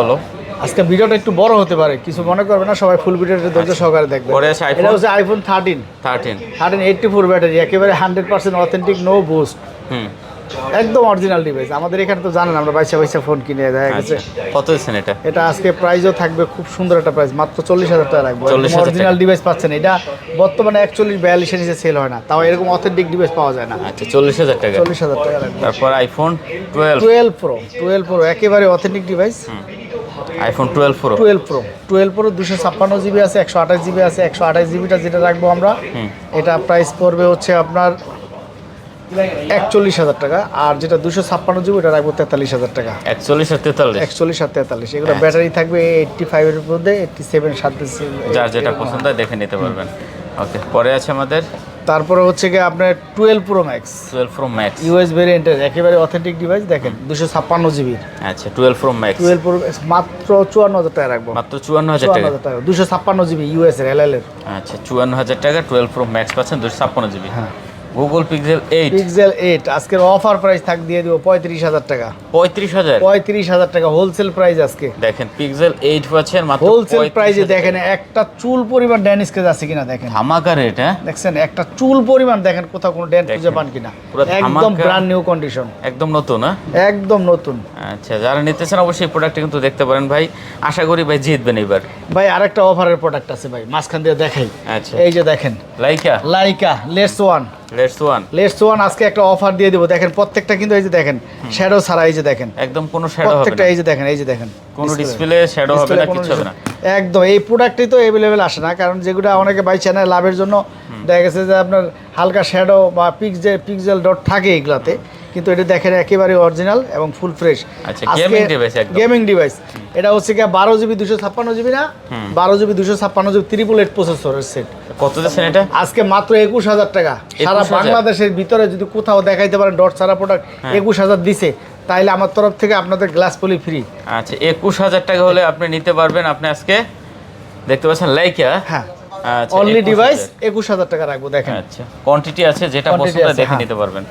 আজকে ভিডিওটা একটু বড় হতে পারে, কিছু মনে করবে না, সবাই ফুল ভিডিওটা ধৈর্য সহকারে দেখবে। পরে আছে এটা হচ্ছে iPhone 13 84 ব্যাটারি, একেবারে 100% অথেন্টিক, নো বুস্ট। একদম অরিজিনাল ডিভাইস। আমাদের এখানে তো জানেন আমরা বাইসা বাইসা ফোন কিনে দেখা গেছে। কত দিচ্ছেন এটা? এটা আজকে প্রাইসও থাকবে খুব সুন্দর একটা প্রাইস, মাত্র 40,000 টাকা রাখবো। 40,000 অরিজিনাল ডিভাইস পাচ্ছেন। এটা বর্তমানে 41-42 এর নিচে সেল হয় না, তাও এরকম অথেন্টিক ডিভাইস পাওয়া যায় না। আচ্ছা 40,000 টাকা। 40,000 টাকা রাখবো। তারপর আইফোন 12 12 প্রো একেবারে authentic device. IPhone 12 pro 12 pro 256 GB আছে, 128 জিবি আছে। 128 জিবিটা যেটা রাখবো আমরা, এটা প্রাইস পড়বে হচ্ছে আপনার 41,000 টাকা। আর যেটা 256 জিবি ওটা রাখবো 43,000 টাকা। 41 আর 43 41 আর 43। এগুলো ব্যাটারি থাকবে 85 এর মধ্যে, 87 সাথে যার যেটা পছন্দ হয় দেখে নিতে পারবেন। ওকে, পরে আছে আমাদের তারপরে হচ্ছে কি আপনার 12 pro max. 12 pro max US ভেরিয়েন্টের একেবারে অথেন্টিক ডিভাইস। দেখেন 256 জিবি। আচ্ছা 12 প্রো ম্যাক্স 12 প্রো মাত্র 54,000 টাকা রাখবো। মাত্র 54,000 টাকা। 256 জিবি ইউএস এর এলএল এর। আচ্ছা 54,000 টাকা 12 প্রো ম্যাক্স পাচ্ছেন 256 জিবি। হ্যাঁ, গুগল পিক্সেল 8 আজকের অফার প্রাইস দিয়ে দিব 35,000 টাকা। 35,000 টাকা হোলসেল প্রাইস আজকে। দেখেন পিক্সেল 8 পাচ্ছেন মাত্র হোলসেল প্রাইসে। দেখেন একটা চুল পরিমাণ ড্যান স্কেচ আছে কিনা দেখেন। ধামাকা রেট। হ্যাঁ দেখছেন একটা চুল পরিমাণ দেখেন কোথাও কোনো ড্যান খুঁজে পান কিনা। একদম ব্র্যান্ড নিউ কন্ডিশন, একদম নতুন। হ্যাঁ একদম নতুন। আচ্ছা যারা নিতেছেন অবশ্যই প্রোডাক্টটা কিন্তু দেখতে পারেন ভাই। আশা করি ভাই জিতবেন এবার। ভাই আরেকটা অফারের প্রোডাক্ট আছে ভাই, মাঝখান দিয়ে দেখাই। আচ্ছা এই যে দেখেন লাইকা লেটস ওয়ান আজকে একটা অফার দিয়ে দেবো। দেখেন প্রত্যেকটা কিন্তু এই যে দেখেন শ্যাডো ছাড়া। এই যে দেখেন একদম কোনো শ্যাডো হবে প্রত্যেকটা। না। এই যে দেখেন কোনো ডিসপ্লে শ্যাডো হবে না, কিছু হবে না। একদম এই প্রোডাক্টই তো अवेलेबल আসে না, কারণ যেগুলো অনেকে বাই চ্যানেল লাভের জন্য দেখা গেছে যে আপনার হালকা শ্যাডো বা পিক্সেল ডট থাকে এগুলাতে, কিন্তু এটা দেখেন একেবারে অরিজিনাল এবং ফুল ফ্রেশ। আচ্ছা গেমিং ডিভাইস একদম গেমিং ডিভাইস। এটা হচ্ছে কি 12 জিবি 256 জিবি না, 12 জিবি 256 জিবি 888 প্রসেসরের সেট। কত দিচ্ছেন এটা? আজকে মাত্র 21,000 টাকা। সারা বাংলাদেশের ভিতরে যদি কোথাও দেখাইতে পারেন ডট ছাড়া প্রোডাক্ট 21,000 দিছে, তাইলে আমার তরফ থেকে আপনাদের গ্লাস পলি ফ্রি। আচ্ছা 21,000 টাকা হলে আপনি নিতে পারবেন। আপনি আজকে দেখতে পাচ্ছেন লাইকা। হ্যাঁ আচ্ছা অনলি ডিভাইস 21,000 টাকা রাখবো। দেখেন আচ্ছা কোয়ান্টিটি আছে, যেটা পছন্দ হয় দেখে নিতে পারবেন।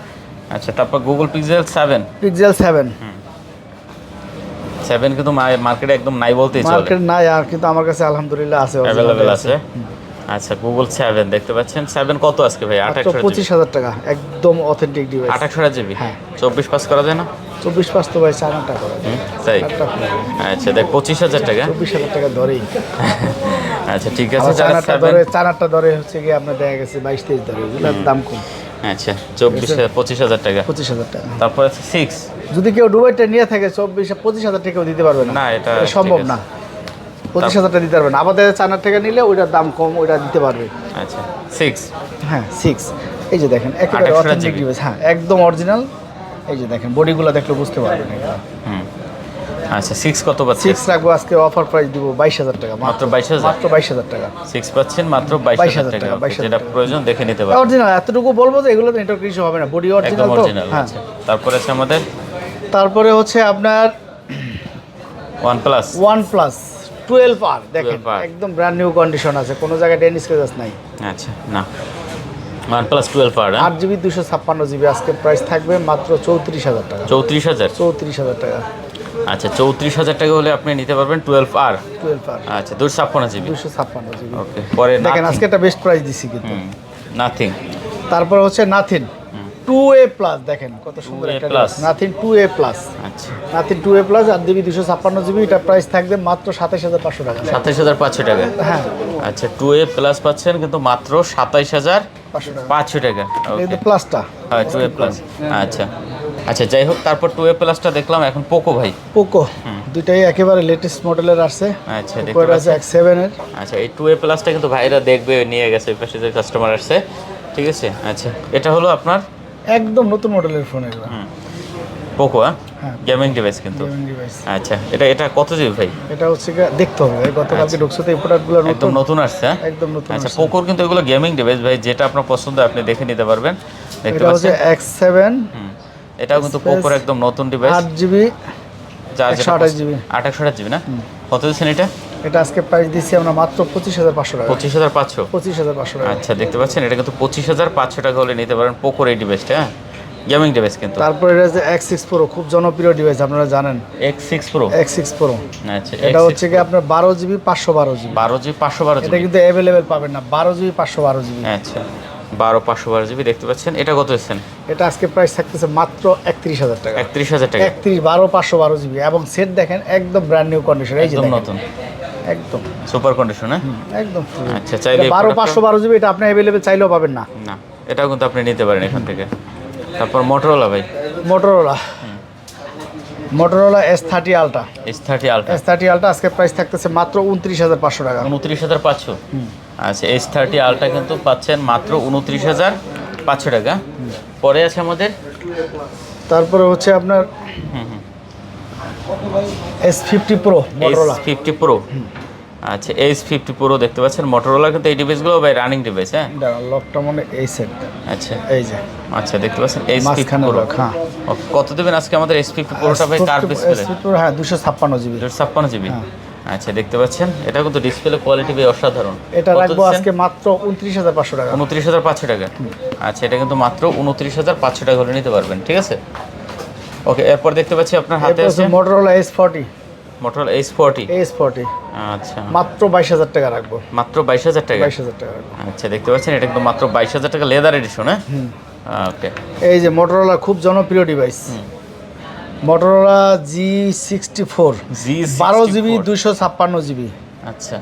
আচ্ছা তারপর গুগল পিক্সেল 7 কিন্তু মার্কেটে একদম নাই বলতেই চলে। মার্কেট নাই আর, কিন্তু আমার কাছে আলহামদুলিল্লাহ আছে, अवेलेबल আছে। আচ্ছা গুগল 7 দেখতে পাচ্ছেন। 7 কত আজকে ভাই? 28,000 টাকা। একদম অথেন্টিক ডিভাইস। 28 জিবি। হ্যাঁ 24 পাস করা যায় না? 24 পাস তো ভাই 4 টাকা করে। তাই? আচ্ছা দেখ 25,000 টাকা। 24,000 টাকা ধরেই। আচ্ছা ঠিক আছে। যারা 4 ধরে হচ্ছে কি আপনার দেখা গেছে 22-23 ধরে, এগুলোর দাম কম। আচ্ছা 25,000 টাকা। 25,000 টাকা। তারপর আছে 6 যদি কেউ ডুবাইটা নিয়ে থাকে 25,000 টাকাও দিতে পারবে না। না এটা সম্ভব না। 25,000 টাকা দিতে পারবে না। আমাদের 4 টাকা নিলে ওইটার দাম কম, ওইটা দিতে পারবে। আচ্ছা 6 হ্যাঁ 6 এই যে দেখেন একেবারে অথেন্টিক ডিভাইস। হ্যাঁ একদম অরিজিনাল। এই যে দেখেন বডিগুলো দেখলে বুঝতে পারবেন এটা। আচ্ছা 6 কত পাচ্ছেন? 6 রাখবো আজকে অফার প্রাইস দিব 22,000 টাকা। মাত্র 22,000? মাত্র 22,000 টাকা। 6 পাচ্ছেন মাত্র 22,000 টাকা। যেটা প্রয়োজন দেখে নিতে পারবেন। অরিজিনাল এতটুকু বলবো যে এগুলো তো নেটওয়ার্ক ইস্যু হবে না, বডি অরিজিনাল তো। হ্যাঁ তারপরে আছে আমাদের তারপরে হচ্ছে আপনার OnePlus 12R দেখেন একদম ব্র্যান্ড নিউ কন্ডিশন আছে, কোনো জায়গায় ডেন স্ক্র্যাচ নাই। আচ্ছা না OnePlus 12R 8GB 256 জিবি আজকে প্রাইস থাকবে মাত্র 34,000 টাকা। 34,000 টাকা। আচ্ছা 34,000 টাকা হলে আপনি নিতে পারবেন 12R। আচ্ছা 256 জিবি। ওকে পরে দেখেন আজকে একটা বেস্ট প্রাইস দিছি কিন্তু। নাথিং। তারপর হচ্ছে নাথিং 2A প্লাস। দেখেন কত সুন্দর একটা নাথিং 2A প্লাস। আচ্ছা nothing 2A plus 8GB 256 GB, এটা প্রাইস থাকবে মাত্র 27,500 টাকা। 27,500 টাকা। হ্যাঁ আচ্ছা 2A প্লাস পাচ্ছেন কিন্তু মাত্র 27,500 টাকা। এই প্লাসটা হ্যাঁ 2A প্লাস। আচ্ছা আচ্ছা যাই হোক, তারপর 2A প্লাসটা দেখলাম। এখন পোকো ভাই। পোকো দুইটাই একেবারে লেটেস্ট মডেলের আসছে। আচ্ছা দেখতে পাচ্ছেন X7 এর। আচ্ছা এই 2A প্লাসটা কিন্তু ভাইরা দেখবে নিয়ে গেছে, এই পাশে যে কাস্টমার আসছে। ঠিক আছে আচ্ছা এটা হলো আপনার একদম নতুন মডেলের ফোন এগুলো। পোকো গেমিং ডিভাইস কিন্তু। আচ্ছা এটা কত জিবি ভাই? এটা হচ্ছে দেখতে হবে, গতকালকে ঢুকছে তো এই প্রোডাক্টগুলো একদম নতুন আসছে। একদম নতুন। আচ্ছা পোকোর কিন্তু এগুলো গেমিং ডিভাইস ভাই, যেটা আপনার পছন্দ আপনি দেখে নিতে পারবেন। দেখতে এটা হচ্ছে পাচ্ছেন X7। এটাও কিন্তু পোকোর একদম নতুন ডিভাইস। 8GB 128 জিবি না? কত দিচ্ছেন এটা? এটা আজকে প্রাইস দিচ্ছি আমরা মাত্র 25,500 টাকা। 25,500 টাকা। আচ্ছা দেখতে পাচ্ছেন এটা কিন্তু 25,500 টাকা হলে নিতে পারেন পোকোর এই ডিভাইসটা। হ্যাঁ গেমিং ডিভাইস কিন্তু। তারপরে এটা যে X6 Pro খুব জনপ্রিয় ডিভাইস, আপনারা জানেন। X6 Pro। আচ্ছা এটা হচ্ছে কি আপনার 12GB 512GB। 12GB 512GB। এটা কিন্তু अवेलेबल পাবেন না, 12GB 512GB। আচ্ছা 12512 GB দেখতে পাচ্ছেন। এটা কত দিচ্ছেন? এটা আজকে প্রাইস থাকতেছে মাত্র 31000 টাকা। 31000 টাকা। 12512 GB এবং সেট দেখেন একদম ব্র্যান্ড নিউ কন্ডিশন, এই যে একদম দেখেন নতুন, একদম সুপার কন্ডিশন। হ্যাঁ একদম। আচ্ছা, চাইলে 12512 GB এটা আপনি अवेलेबल চাইলেও পাবেন না। না, এটাও কিন্তু আপনি নিতে পারেন এখান থেকে। তারপর মোটরোলা ভাই, Motorola S30 ultra. S30 ultra, S30 ultra আজকে প্রাইস থাকতেছে মাত্র 29500 টাকা। 29500। আচ্ছা, S30 আলট্রা কিন্তু পাচ্ছেন মাত্র 29500 টাকা। পরে আছে আমাদের, তারপরে হচ্ছে আপনার S50 Pro Motorola. S50 Pro। আচ্ছা, S50 Pro দেখতে পাচ্ছেন মোটরোলা, কিন্তু এই ডিভাইসগুলো ভাই রানিং ডিভাইস। হ্যাঁ লকটা মানে এই সেট। আচ্ছা, এই যে আচ্ছা দেখতে পাচ্ছেন S50 মাঝখানে Pro। লক। হ্যাঁ, কত দেবেন আজকে আমাদের S50 Proটা ভাই? কার ডিসপ্লে? S50 Pro হ্যাঁ 256 GB। 256 GB। আচ্ছা দেখতে পাচ্ছেন, এটা কিন্তু ডিসপ্লে কোয়ালিটি ভাই অসাধারণ। এটা রাখবো আজকে মাত্র 29500 টাকা। 29500 টাকা। আচ্ছা, এটা কিন্তু মাত্র 29500 টাকা হলে নিতে পারবেন, ঠিক আছে। ওকে, এরপর দেখতে পাচ্ছি আপনার হাতে আছে মোটরোলা S40। Motorola S40। আচ্ছা, মাত্র 22000 টাকা রাখবো। মাত্র 22000 টাকা। 22000 টাকা রাখবো। আচ্ছা দেখতে পাচ্ছেন, এটা কিন্তু মাত্র 22000 টাকা, লেদার এডিশন। হ্যাঁ ওকে। এই যে মোটরোলা খুব জনপ্রিয় device, Motorola G64 12 GB 256 GB। আচ্ছা,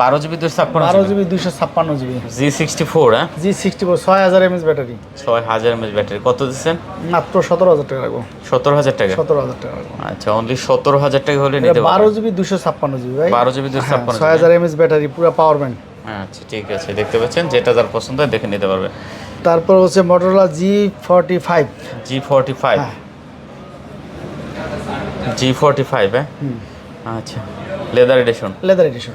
12 GB 256 12 GB 256 GB। G64। হ্যাঁ G64 6000 mAh battery. 6000 mAh battery. কত দিচ্ছেন? মাত্র 17000 টাকা রাখবো। 17000 টাকা। 17000 টাকা রাখবো। আচ্ছা, অনলি 17000 টাকা হলে নিতে পারবেন। 12 GB 256 GB ভাই। 12 GB 256 6000 mAh ব্যাটারি, পুরো পাওয়ার ব্যাংক। আচ্ছা ঠিক আছে, দেখতে পাচ্ছেন, যেটা যার পছন্দ হয় দেখে নিতে পারবে। তারপর হচ্ছে মোটরোলা G45। G45। G45। হ্যাঁ আচ্ছা, লেদার এডিশন। লেদার এডিশন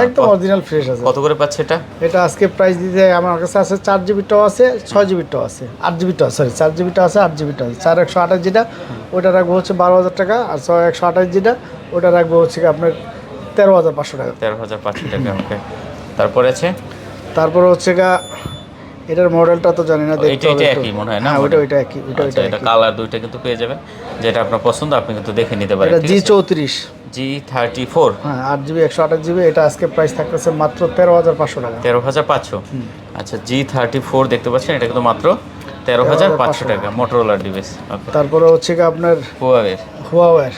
একদম অরিজিনাল ফ্রেশ আছে। কত করে পাচ্ছে এটা? এটা আজকে প্রাইস দিতে আমার কাছে আছে 4 জিবিটাও আছে, 6 জিবিটাও আছে, 8 জিবিটাও, সরি 4 জিবিটাও আছে, 8 জিবিটাও আছে। 4128 যেটা ওটা রাখবো হচ্ছে 12000 টাকা, আর 6128 যেটা ওটা রাখবো হচ্ছে আপনার 13500 টাকা। 13500 টাকা। ওকে, তারপরে আছে, তারপরে হচ্ছে এটার মডেলটা তো জানি না, দেখতে হবে। এটা একই মনে হয় না? হ্যাঁ ওইটা একই, এটা কালার দুইটা কিন্তু পেয়ে যাবেন, যেটা আপনার পছন্দ আপনি কিন্তু দেখে নিতে পারেন। এটা G34। G34। হ্যাঁ 8 জিবি 128 জিবি। এটা আজকে প্রাইস থাকতেছে মাত্র 13500 টাকা। 13500। আচ্ছা, G34 দেখতে পাচ্ছেন, এটা কিন্তু মাত্র 13500 টাকা, মোটরোলার ডিভাইস। ওকে, তারপরে হচ্ছে আপনার হুয়াওয়ে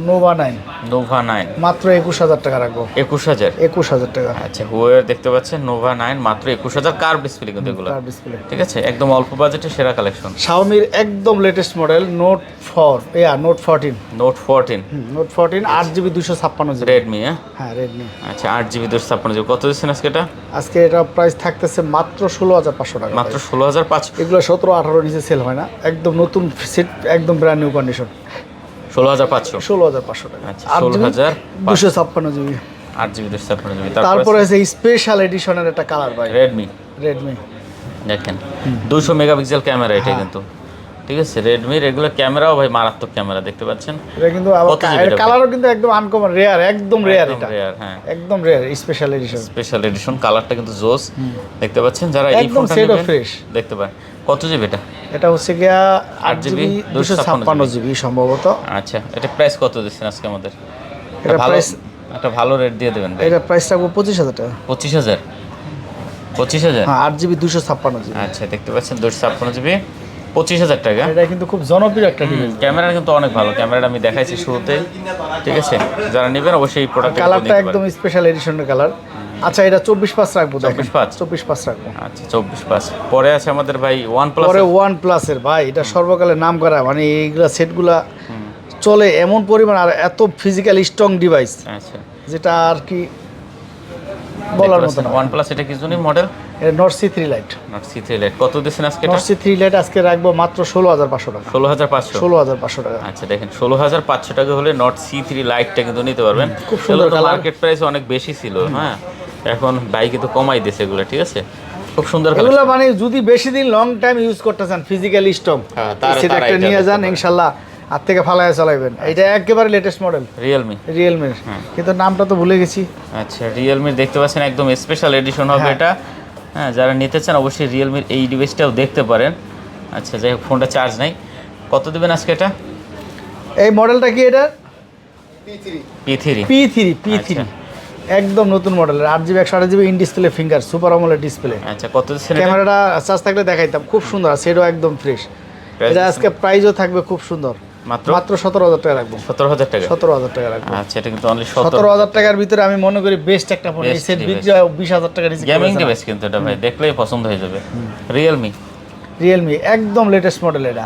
নোভা 9 9 মাত্র 21000 টাকা রাখবো। 21000 টাকা। আচ্ছা, হুয়াওয়ে দেখতে পাচ্ছেন নোভা 9 মাত্র 21000। কার ডিসপ্লে কিন্তু এগুলো, ডিসপ্লে, ঠিক আছে, একদম অল্প বাজেটে সেরা কালেকশন। শাওমির একদম latest model note 14। Note 14। Note 14 8 GB 256 GB. Redmi. হ্যাঁ রেডমি। আচ্ছা, 8 জিবি 256 জিবি। কত দিচ্ছেন আজকে এটা? আজকে এটা প্রাইস থাকতেছে মাত্র 16500 টাকা। মাত্র 16500। এগুলো 17-18 নিচে সেল হয় না, একদম নতুন সেট, একদম ব্র্যান্ড নিউ কন্ডিশন। 16500। 16500 টাকা। আচ্ছা, 16256 জিবি। 8 GB 256 GB. তারপরে আছে স্পেশাল এডিশনের একটা কালার ভাই, রেডমি। দেখেন 200 মেগাপিক্সেল ক্যামেরা এটা কিন্তু, ঠিক আছে। রেডমির এগুলো ক্যামেরাও ভাই মারাত্মক ক্যামেরা, দেখতে পাচ্ছেন। এটা কিন্তু কালারও কিন্তু একদম আনকমন, রেয়ার, একদম রেয়ার। এটা হ্যাঁ একদম রেয়ার স্পেশাল এডিশন। কালারটা কিন্তু জোস, দেখতে পাচ্ছেন। যারা এই একদম ফোনটা সেট নেবেন ফ্রেশ দেখতে পারেন। কত জিবি এটা? এটা হচ্ছে গিয়া 8 জিবি 256 জিবি সম্ভবত। আচ্ছা, এটা প্রাইস কত দিচ্ছেন আজকে আমাদের? এটা প্রাইস একটা ভালো রেট দিয়ে দেবেন ভাই। এটা প্রাইস রাখবো 25000 টাকা। 25000। হ্যাঁ 8 জিবি 256 জিবি। আচ্ছা, দেখতে পাচ্ছেন 256 জিবি 25000 টাকা। এটা কিন্তু খুব জনপ্রিয় একটা ডিভাইস। ক্যামেরা কিন্তু অনেক ভালো, ক্যামেরাটা আমি দেখাইছি শুরুতে, ঠিক আছে। যারা নেবেন অবশ্যই এই প্রোডাক্টটা কালারটা একদম স্পেশাল এডিশনের কালার। আচ্ছা, এটা 24/5 রাখবো। 24/5 রাখবো। আচ্ছা, 24/5। পরে আছে আমাদের ভাই OnePlus। পরে OnePlus এর ভাই, এটা সর্বকালের নাম করা, মানে এইগুলা সেটগুলা চলে এমন পরিমাণ, আর এত ফিজিক্যাল স্ট্রং ডিভাইস, আচ্ছা, যেটা আর কি বলার মতো না। OnePlus এটা কি জন্য মডেল? এটা Nord C3 Lite। Nord C3 Lite কত দিছেন আজকে এটা? Nord C3 Lite আজকে রাখবো মাত্র 16500 টাকা। 16500 টাকা। আচ্ছা, দেখেন 16500 টাকা হলে Nord C3 Lite-টা কিন্তু নিতে পারবেন। খুব সুন্দর কালার। মার্কেট প্রাইস অনেক বেশি ছিল, হ্যাঁ, এখন ভাই কিন্তু কমাই দিয়েছে এগুলো, ঠিক আছে। খুব সুন্দর কালার। এগুলো মানে যদি বেশি দিন লং টাইম ইউজ করতে চান, ফিজিক্যাল স্ট্রং, সেটা একটা নিয়ে যান, ইনশাআল্লাহ হাত থেকে ফালায় চালাবেন। এটা একেবারে লেটেস্ট মডেল, রিয়েলমির, কিন্তু নামটা তো ভুলে গেছি। আচ্ছা, রিয়েলমির দেখতে পাচ্ছেন, একদম স্পেশাল এডিশন হবে এটা। হ্যাঁ, যারা নিতে চান অবশ্যই রিয়েলমির এই ডিভাইসটাও দেখতে পারেন। আচ্ছা, যাই হোক, ফোনটা চার্জ নাই। কত দেবেন আজকে এটা? এই মডেলটা কি? এটা P3। P3। একদম নতুন মডেলের 8GB 128GB in display finger super AMOLED display. আচ্ছা, কত দিচ্ছেন এটা? ক্যামেরাটা চার্জ থাকলে দেখাইতাম, খুব সুন্দর, সেটাও একদম ফ্রেশ। এটা আজকে প্রাইসও থাকবে খুব সুন্দর, মাত্র 17,000 টাকা রাখবো। 17,000 টাকা? 17,000 টাকা রাখবো। আচ্ছা, এটা কিন্তু অনলি 17,000 টাকার ভিতরে আমি মনে করি বেস্ট একটা ফোন। এই সেট বিক্রি হয় 20,000 টাকা নিচে। গেমিং ডিভাইস কিন্তু এটা ভাই, দেখলেই পছন্দ হয়ে যাবে। রিয়েলমি একদম লেটেস্ট মডেল এটা।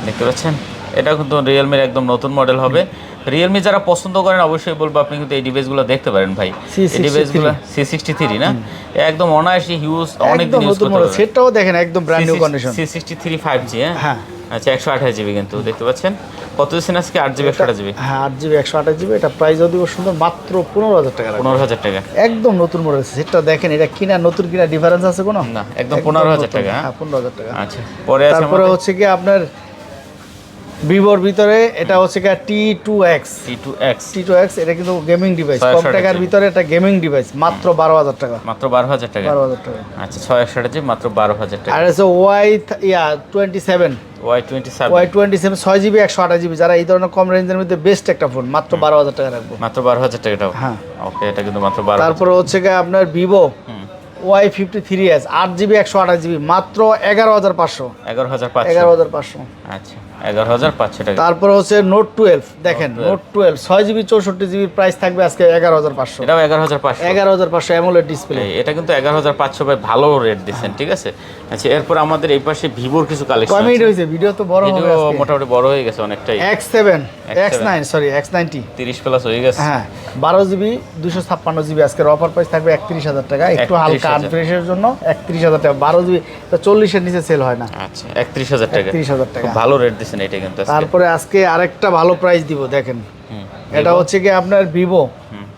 দেখতে পাচ্ছেন, এটা কিন্তু রিয়েলমির একদম নতুন মডেল হবে। রিয়েলমি যারা পছন্দ করেন অবশ্যই বলবো আপনি কিন্তু এই ডিভাইসগুলো দেখতে পারেন ভাই। এই ডিভাইসগুলো C63 না, একদম অনায়াসই হিউজ, অনেক দিন ইউজ করতে পারবেন। সেটটাও দেখেন একদম brand new condition. C63 5G, হ্যাঁ। আচ্ছা, 128GB কিন্তু দেখতে পাচ্ছেন। কত দিচ্ছেন আজকে? 8GB 128GB? হ্যাঁ, 8GB 128GB। এটা প্রাইসও দিব সুন্দর, মাত্র 15,000 টাকা। 15,000 টাকা? একদম নতুন মডেল। সেটটা দেখেন, এটা কিনা নতুন কিনা ডিফারেন্স আছে কোনো? না, একদম 15,000 টাকা। হ্যাঁ, 15,000 টাকা। আচ্ছা, পরে আছে তারপরে হচ্ছে কি আপনার ভিভোর ভিতরে এটা হচ্ছে কি T2X। এটা কিন্তু গেমিং ডিভাইস, কম টাকার ভিতরে এটা গেমিং ডিভাইস, মাত্র 12,000 টাকা। মাত্র 12,000 টাকা? 12,000 টাকা। আচ্ছা, 628GB মাত্র 12,000 টাকা। আর আছে Y27 6GB 128GB। যারা এই ধরনের কম রেঞ্জের মধ্যে বেস্ট একটা ফোন, মাত্র 12,000 টাকা রাখবো। মাত্র 12,000 টাকা? হ্যাঁ, ওকে, এটা কিন্তু মাত্র 12,000। তারপরে হচ্ছে কি আপনার ভিভো Y53s 8GB 128GB মাত্র 11,500। 11,500। আচ্ছা, 11,500 টাকা। তারপরে হচ্ছে নোট 12, দেখেন নোট 12 6GB 64GB প্রাইস থাকবে আজকে 11,500। এটাও 11,500? 11,500 অ্যামোলেড ডিসপ্লে। এটা কিন্তু 11,500 ভাই, ভালো রেট দিচ্ছেন, ঠিক আছে। আচ্ছা, এরপর আমাদের এই পাশে ভিভোর কিছু কালেকশন আছে। কমেন্ট হয়েছে, ভিডিও তো বড় হবে আজকে। মোটামুটি বড় হয়ে গেছে অনেকটাই। X90 30 প্লাস হয়ে গেছে। হ্যাঁ, 12GB 256GB আজকের অফার প্রাইস থাকবে 31,000 টাকা। একটু হালকা আনফ্রেশের জন্য 31,000 টাকা। 12GB 40 এর নিচে সেল হয় না। আচ্ছা, 31,000 টাকা? 31,000 টাকা, ভালো রেট দিচ্ছেন এটা কিন্তু। তারপরে আজকে আরেকটা ভালো প্রাইস দিব, দেখেন। এটা হচ্ছে কি আপনার ভিভো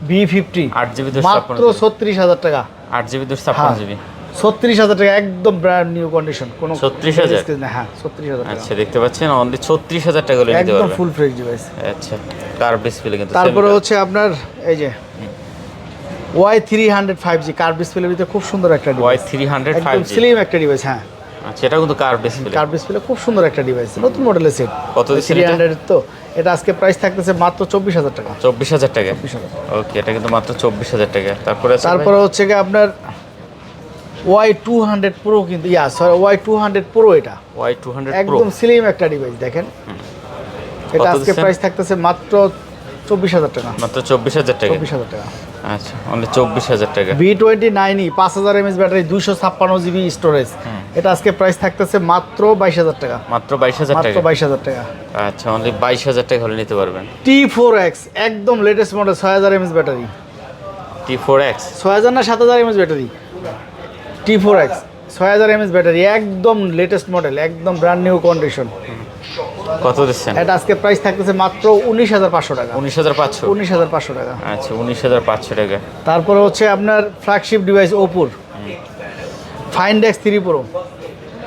V50 8GB মাত্র 36,000 টাকা। 8GB 256GB 36,000 টাকা, একদম ব্র্যান্ড নিউ কন্ডিশন। কোনো 36,000? হ্যাঁ, 36,000 টাকা। আচ্ছা, দেখতে পাচ্ছেন অনলি 36,000 টাকা হলে নিতে একদম পারবেন। Full fresh device. আচ্ছা, কার্ভ ডিসপ্লে কিন্তু। তারপরে হচ্ছে আপনার এই যে Y300 5G কার্ভ ডিসপ্লের ভিতরে খুব সুন্দর একটা ডিভাইস। Y300 একদম 5G? স্লিম একটা ডিভাইস। হ্যাঁ, আচ্ছা, এটা কিন্তু কার্ভ ডিসপ্লে খুব সুন্দর একটা ডিভাইস, নতুন মডেলের সেট। কত দিচ্ছেন এটা? 300 তো এটা আজকে প্রাইস থাকতেছে মাত্র 24,000 টাকা। 24,000 টাকা? 24,000। ওকে, এটা কিন্তু মাত্র 24,000 টাকা। তারপরে হচ্ছে কি আপনার Y200 Pro, কিন্তু Y200 Pro এটা Y200 Pro একদম স্লিম একটা ডিভাইস, দেখেন। এটা আজকে প্রাইস থাকতেছে মাত্র 24,000 টাকা। মাত্র 24,000 টাকা? 24,000 টাকা। আচ্ছা, অনলি 24,000 টাকা। V29e 5000 mAh battery 256GB storage, এটা আজকে প্রাইস থাকতেছে মাত্র 22,000 টাকা। মাত্র 22,000 টাকা? মাত্র 22,000 টাকা। আচ্ছা, অনলি 22,000 টাকা হলে নিতে পারবেন। T4X একদম latest model 6000 mAh battery. T4X 6000 না 7000 mAh battery. T4X 6000 mAh battery, একদম লেটেস্ট মডেল, একদম ব্র্যান্ড নিউ কন্ডিশন। কত দিচ্ছেন? এটা আজকে প্রাইস থাকতেছে মাত্র 19,500 টাকা। 19,500? 19,500 টাকা। আচ্ছা, 19,500 টাকা। তারপরে হচ্ছে আপনার ফ্ল্যাগশিপ ডিভাইস ওপোর Find X3 Pro।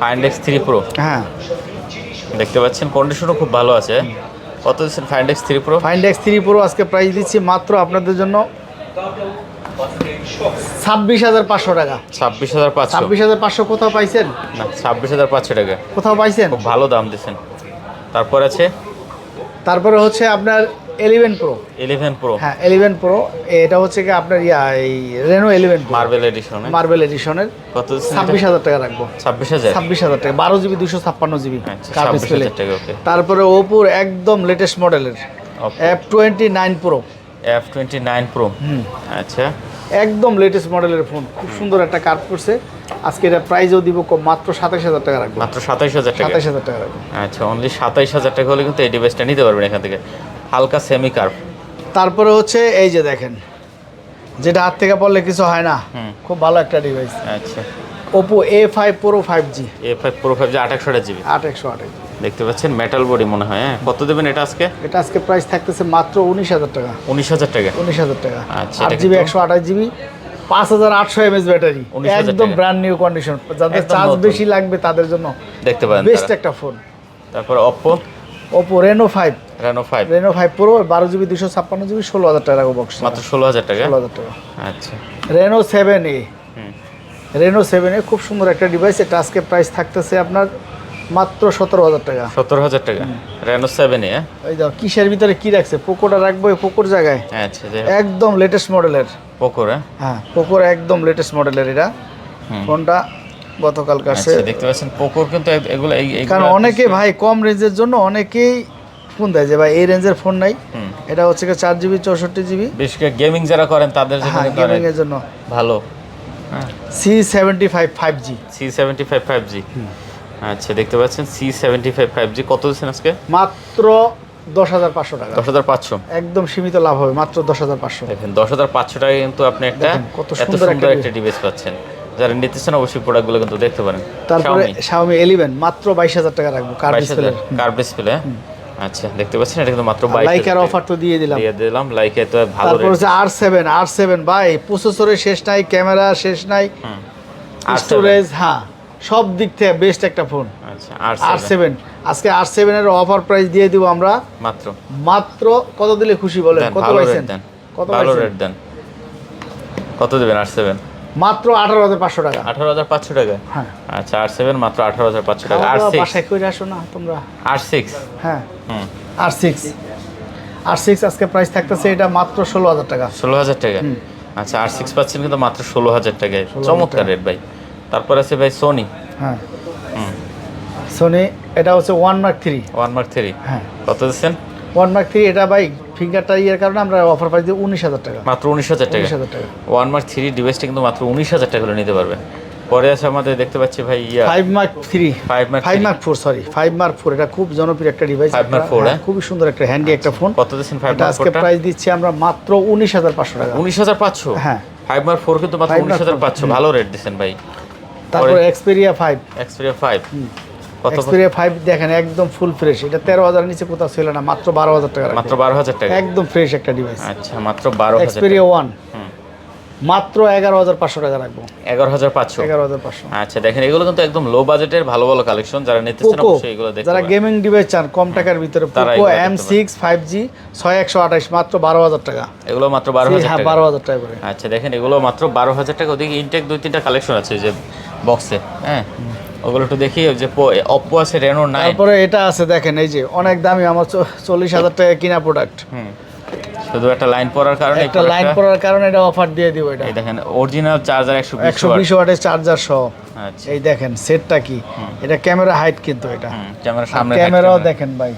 Find X3 Pro? হ্যাঁ, দেখতে পাচ্ছেন কন্ডিশনও খুব ভালো আছে। কত দিচ্ছেন Find X3 Pro? Find X3 Pro আজকে প্রাইস দিচ্ছি মাত্র আপনাদের জন্য 26,500 টাকা। 26,500? 26,500 কোথাও পাইছেন? না, 26,500 টাকা কোথাও পাইছেন? খুব ভালো দাম দিচ্ছেন। তারপর আছে, তারপরে হচ্ছে আপনার 11 Pro। 11 Pro? হ্যাঁ, 11 Pro এটা হচ্ছে কি আপনার এই Reno 11 Pro মার্বেল এডিশনের। কত দিচ্ছেন? 26,000 টাকা রাখবো। 26,000? 26,000 টাকা, 12GB 256GB। আচ্ছা, 26,000 টাকা। ওকে। তারপরে ওপোর একদম লেটেস্ট মডেলের F29 Pro। F29 Pro? আচ্ছা, একদম লেটেস্ট মডেলের ফোন, খুব সুন্দর একটা কার্ভ করছে। আজকে এটা প্রাইসও দিব মাত্র 27,000 টাকা রাখবো। মাত্র 27,000 টাকা? 27,000 টাকা রাখবো। আচ্ছা, অনলি 27,000 টাকা হলে কিন্তু এই ডিভাইসটা নিতে পারবেন এখান থেকে, হালকা সেমি কার্ভ। তারপরে হচ্ছে এই যে দেখেন, যেটা হাত থেকে পড়লে কিছু হয় না, খুব ভালো একটা ডিভাইস। আচ্ছা, Oppo A5 Pro 5G। A5 Pro 5G 828GB? 828। দেখতে পাচ্ছেন মেটাল বডি মনে হয়। হ্যাঁ, কত দেবেন এটা আজকে? এটা আজকে প্রাইস থাকতেছে মাত্র 19,000 টাকা। 19,000 টাকা? 19,000 টাকা। আচ্ছা, 8GB 128GB 5800 mAh ব্যাটারি, একদম ব্র্যান্ড নিউ কন্ডিশন। যাদের চার্জ বেশি লাগবে তাদের জন্য দেখতে পারেন বেস্ট একটা ফোন। তারপর Oppo Reno 5 Reno 5 Pro 12GB 256GB 16,000 টাকা রাখবো বক্স। মাত্র 16,000 টাকা? 16,000 টাকা। আচ্ছা, Reno 7A খুব সুন্দর একটা ডিভাইস, এটা আজকে প্রাইস থাকতেছে আপনার মাত্র 17,000 টাকা। 17,000 টাকা রেনো 7 এ। এই দাও কিসের ভিতরে কি রাখছে, পোকোটা রাখবো এই পোকোর জায়গায়। আচ্ছা একদম লেটেস্ট মডেলের পোকো। হ্যাঁ পোকোর একদম লেটেস্ট মডেলের এটা ফোনটা গতকাল কাছে দেখতে পাচ্ছেন পোকোর কিন্তু এগুলো কারণ অনেকে ভাই কম রেঞ্জের জন্য অনেকেই ফোন দেয় যে ভাই এই রেঞ্জের ফোন নাই, এটা হচ্ছে 4GB 64GB, বিশেষ করে গেমিং যারা করেন তাদের জন্য গেমিং এর জন্য ভালো। C75 5G। C75 5G। আচ্ছা দেখতে পাচ্ছেন C75 5G কত দিচ্ছেন আজকে? মাত্র 10,500 টাকা। 10,500 একদম সীমিত লাভ হবে, মাত্র 10,500। দেখেন 10,500 টাকায় কিন্তু আপনি একটা কত এত সুন্দর একটা ডিভাইস পাচ্ছেন। যারা নিতে চান অবশ্যই প্রোডাক্টগুলো কিন্তু দেখতে পারেন। তারপরে Xiaomi 11 মাত্র 22,000 টাকা রাখবো, কার্ভ ডিসপ্লে। Curve display. আচ্ছা দেখতে পাচ্ছেন এটা কিন্তু মাত্র 22,000 লাইকার অফার তো দিয়ে দিলাম। লাইকা তো ভালো। তারপর হচ্ছে R7 ভাই প্রসেসরের শেষ নাই, ক্যামেরা শেষ নাই, স্টোরেজ হ্যাঁ সব দিক থেকে বেস্ট একটা ফোন। আচ্ছা R7 আজকে R7 এর অফার প্রাইস দিয়ে দিব আমরা মাত্র কত দিলে খুশি বলেন? কত পাইছেন? কত ভালো রেট দেন, কত দিবেন? R7 মাত্র 18,500 টাকা। 18,500 টাকা। হ্যাঁ আচ্ছা R7 মাত্র 18,500 টাকা। R6 বাসায় কইরা আসো না তোমরা। R6 হ্যাঁ R6 আজকে প্রাইস থাকতেছে এটা মাত্র 16,000 টাকা। 16,000 টাকা। আচ্ছা R6 পাচ্ছেন কিন্তু মাত্র 16,000 টাকায়, চমৎকার রেট ভাই। তারপর আছে ভাই সোনি। হ্যাঁ সোনি এটা হচ্ছে 1 Mark 3। 1 Mark 3 হ্যাঁ কত দিচ্ছেন? 1 Mark 3 এটা ভাই ফিঙ্গারটা ইয়ের কারণে আমরা অফার প্রাইস দিই 19,000 টাকা। মাত্র 19,000 টাকা। 19,000 টাকা 1 Mark 3 ডিভাইসটা কিন্তু মাত্র 19,000 টাকা করে নিতে পারবেন। পরে আছে আমাদের দেখতে পাচ্ছি ভাই 5 Mark 4 সরি 5 Mark 4 এটা খুব জনপ্রিয় একটা ডিভাইস। 5 Mark 4 খুবই সুন্দর একটা হ্যান্ডি একটা ফোন। কত দিচ্ছেন 5 এটা Mark 4? আজকে প্রাইস দিচ্ছি আমরা মাত্র 19,500 টাকা। 19,500? হ্যাঁ 5 Mark 4 কিন্তু মাত্র 19,500, ভালো রেট দিচ্ছেন ভাই। তারপর Xperia 5 কত? Xperia 5 দেখেন একদম ফুল ফ্রেশ, এটা 13,000 নিচে কোথাও ছিল না, মাত্র 12,000 টাকা। মাত্র 12,000 টাকা একদম ফ্রেশ একটা ডিভাইস। আচ্ছা মাত্র 12,000। Xperia 1 মাত্র 11,500 টাকা রাখবো। 11,500। আচ্ছা দেখেন এগুলো কিন্তু একদম লো বাজেটের ভালো ভালো কালেকশন, যারা নিতে চান অবশ্যই এগুলো দেখতে যারা গেমিং ডিভাইস চান কম টাকার ভিতরে Poco M6 5G 6128 মাত্র 12,000 টাকা। এগুলো মাত্র 12,000 টাকা। 12,000 টাকা করে। আচ্ছা দেখেন এগুলো মাত্র 12,000 টাকা। ওদিকে ইনটেক 2-3টা কালেকশন আছে যে বক্সে, হ্যাঁ ওগুলো একটু দেখি। যে Oppo আছে Reno 9। তারপরে এটা আছে দেখেন এই যে অনেক দামি আমার 40,000 টাকা কিনা প্রোডাক্ট। শুধু একটা লাইন পড়ার কারণে এটা অফার দিয়ে দিব। এটা এই দেখেন অরিজিনাল চার্জার 120 ওয়াটের চার্জার সহ। আচ্ছা এই দেখেন সেটটা কি, এটা ক্যামেরা হাইট কিন্তু এটা ক্যামেরা সামনে, ক্যামেরাও দেখেন ভাই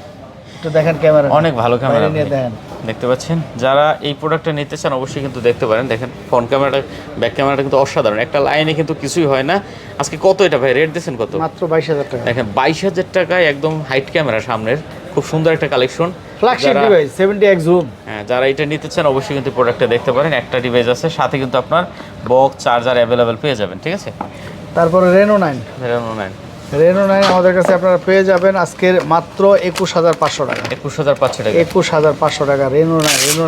একটু দেখেন, ক্যামেরা অনেক ভালো ক্যামেরা নিয়ে দেখেন। দেখতে পাচ্ছেন যারা এই প্রোডাক্টটা নিতে চান অবশ্যই কিন্তু দেখতে পারেন। দেখেন ফ্রন্ট ক্যামেরাটা ব্যাক ক্যামেরাটা কিন্তু অসাধারণ, একটা লাইনে কিন্তু কিছুই হয় না। আজকে কত এটা ভাই রেট দিয়েছেন কত? মাত্র 22,000 টাকা। দেখেন 22,000 টাকায় একদম হাইট ক্যামেরা সামনের, খুব সুন্দর একটা collection, flagship device 70x zoom. হ্যাঁ যারা এটা নিতে চান অবশ্যই কিন্তু প্রোডাক্টটা দেখতে পারেন। একটা ডিভাইস আছে, সাথে কিন্তু আপনার বক্স চার্জার অ্যাভেলেবেল পেয়ে যাবেন, ঠিক আছে। তারপরে Reno 9 আমাদের কাছে আপনারা পেয়ে যাবেন আজকের মাত্র 21,500 টাকা। 21,500 টাকা। 21,500 টাকা Reno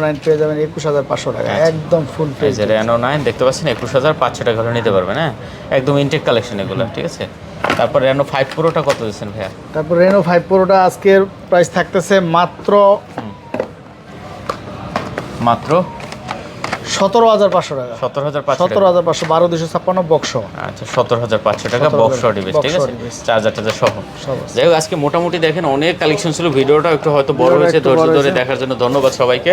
9 পেয়ে যাবেন 21,500 টাকা, একদম ফুল ফ্রেশ। Reno 9 দেখতে পাচ্ছেন 21,500 টাকা করে নিতে পারবেন। হ্যাঁ একদম ইনটেক কালেকশন এগুলো, ঠিক আছে। তারপর Reno 5 Proটা কত দিচ্ছেন ভাইয়া? তারপর Reno 5 Proটা আজকের প্রাইস থাকতেছে মাত্র 17,500 টাকা। 17,500 12,256 বক্স। আচ্ছা 17,500 টাকা বক্স ডিভাইস, ঠিক আছে, চার্জার সহ। যাই হোক আজকে মোটামুটি দেখেন অনেক কালেকশন ছিল, ভিডিওটা একটু হয়তো বড় হয়েছে, ধৈর্য ধরে দেখার জন্য ধন্যবাদ সবাইকে।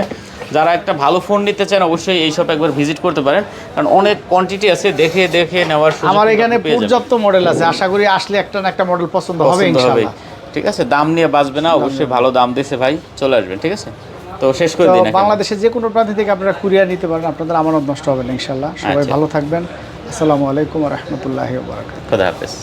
যারা একটা ভালো ফোন নিতে চান অবশ্যই এই শপ একবার ভিজিট করতে পারেন, কারণ অনেক কোয়ান্টিটি আছে, দেখে নেওয়ার সুযোগ আমার এখানে পর্যাপ্ত মডেল আছে, আশা করি আসলে একটা না একটা মডেল পছন্দ হবে ইনশাআল্লাহ, ঠিক আছে। দাম নিয়ে বাঁচবে না, অবশ্যই ভালো দাম দিয়েছে ভাই, চলে আসবেন, ঠিক আছে। তো শেষ করে দিন, বাংলাদেশের যে কোনো প্রান্ত থেকে আপনারা কুরিয়ার নিতে পারেন, আপনাদের আমানত নষ্ট হবে না ইনশাআল্লাহ। সবাই ভালো থাকবেন। আসসালামু আলাইকুম ওয়া রাহমাতুল্লাহি ওয়া বারাকাতুহু। খোদা হাফেজ।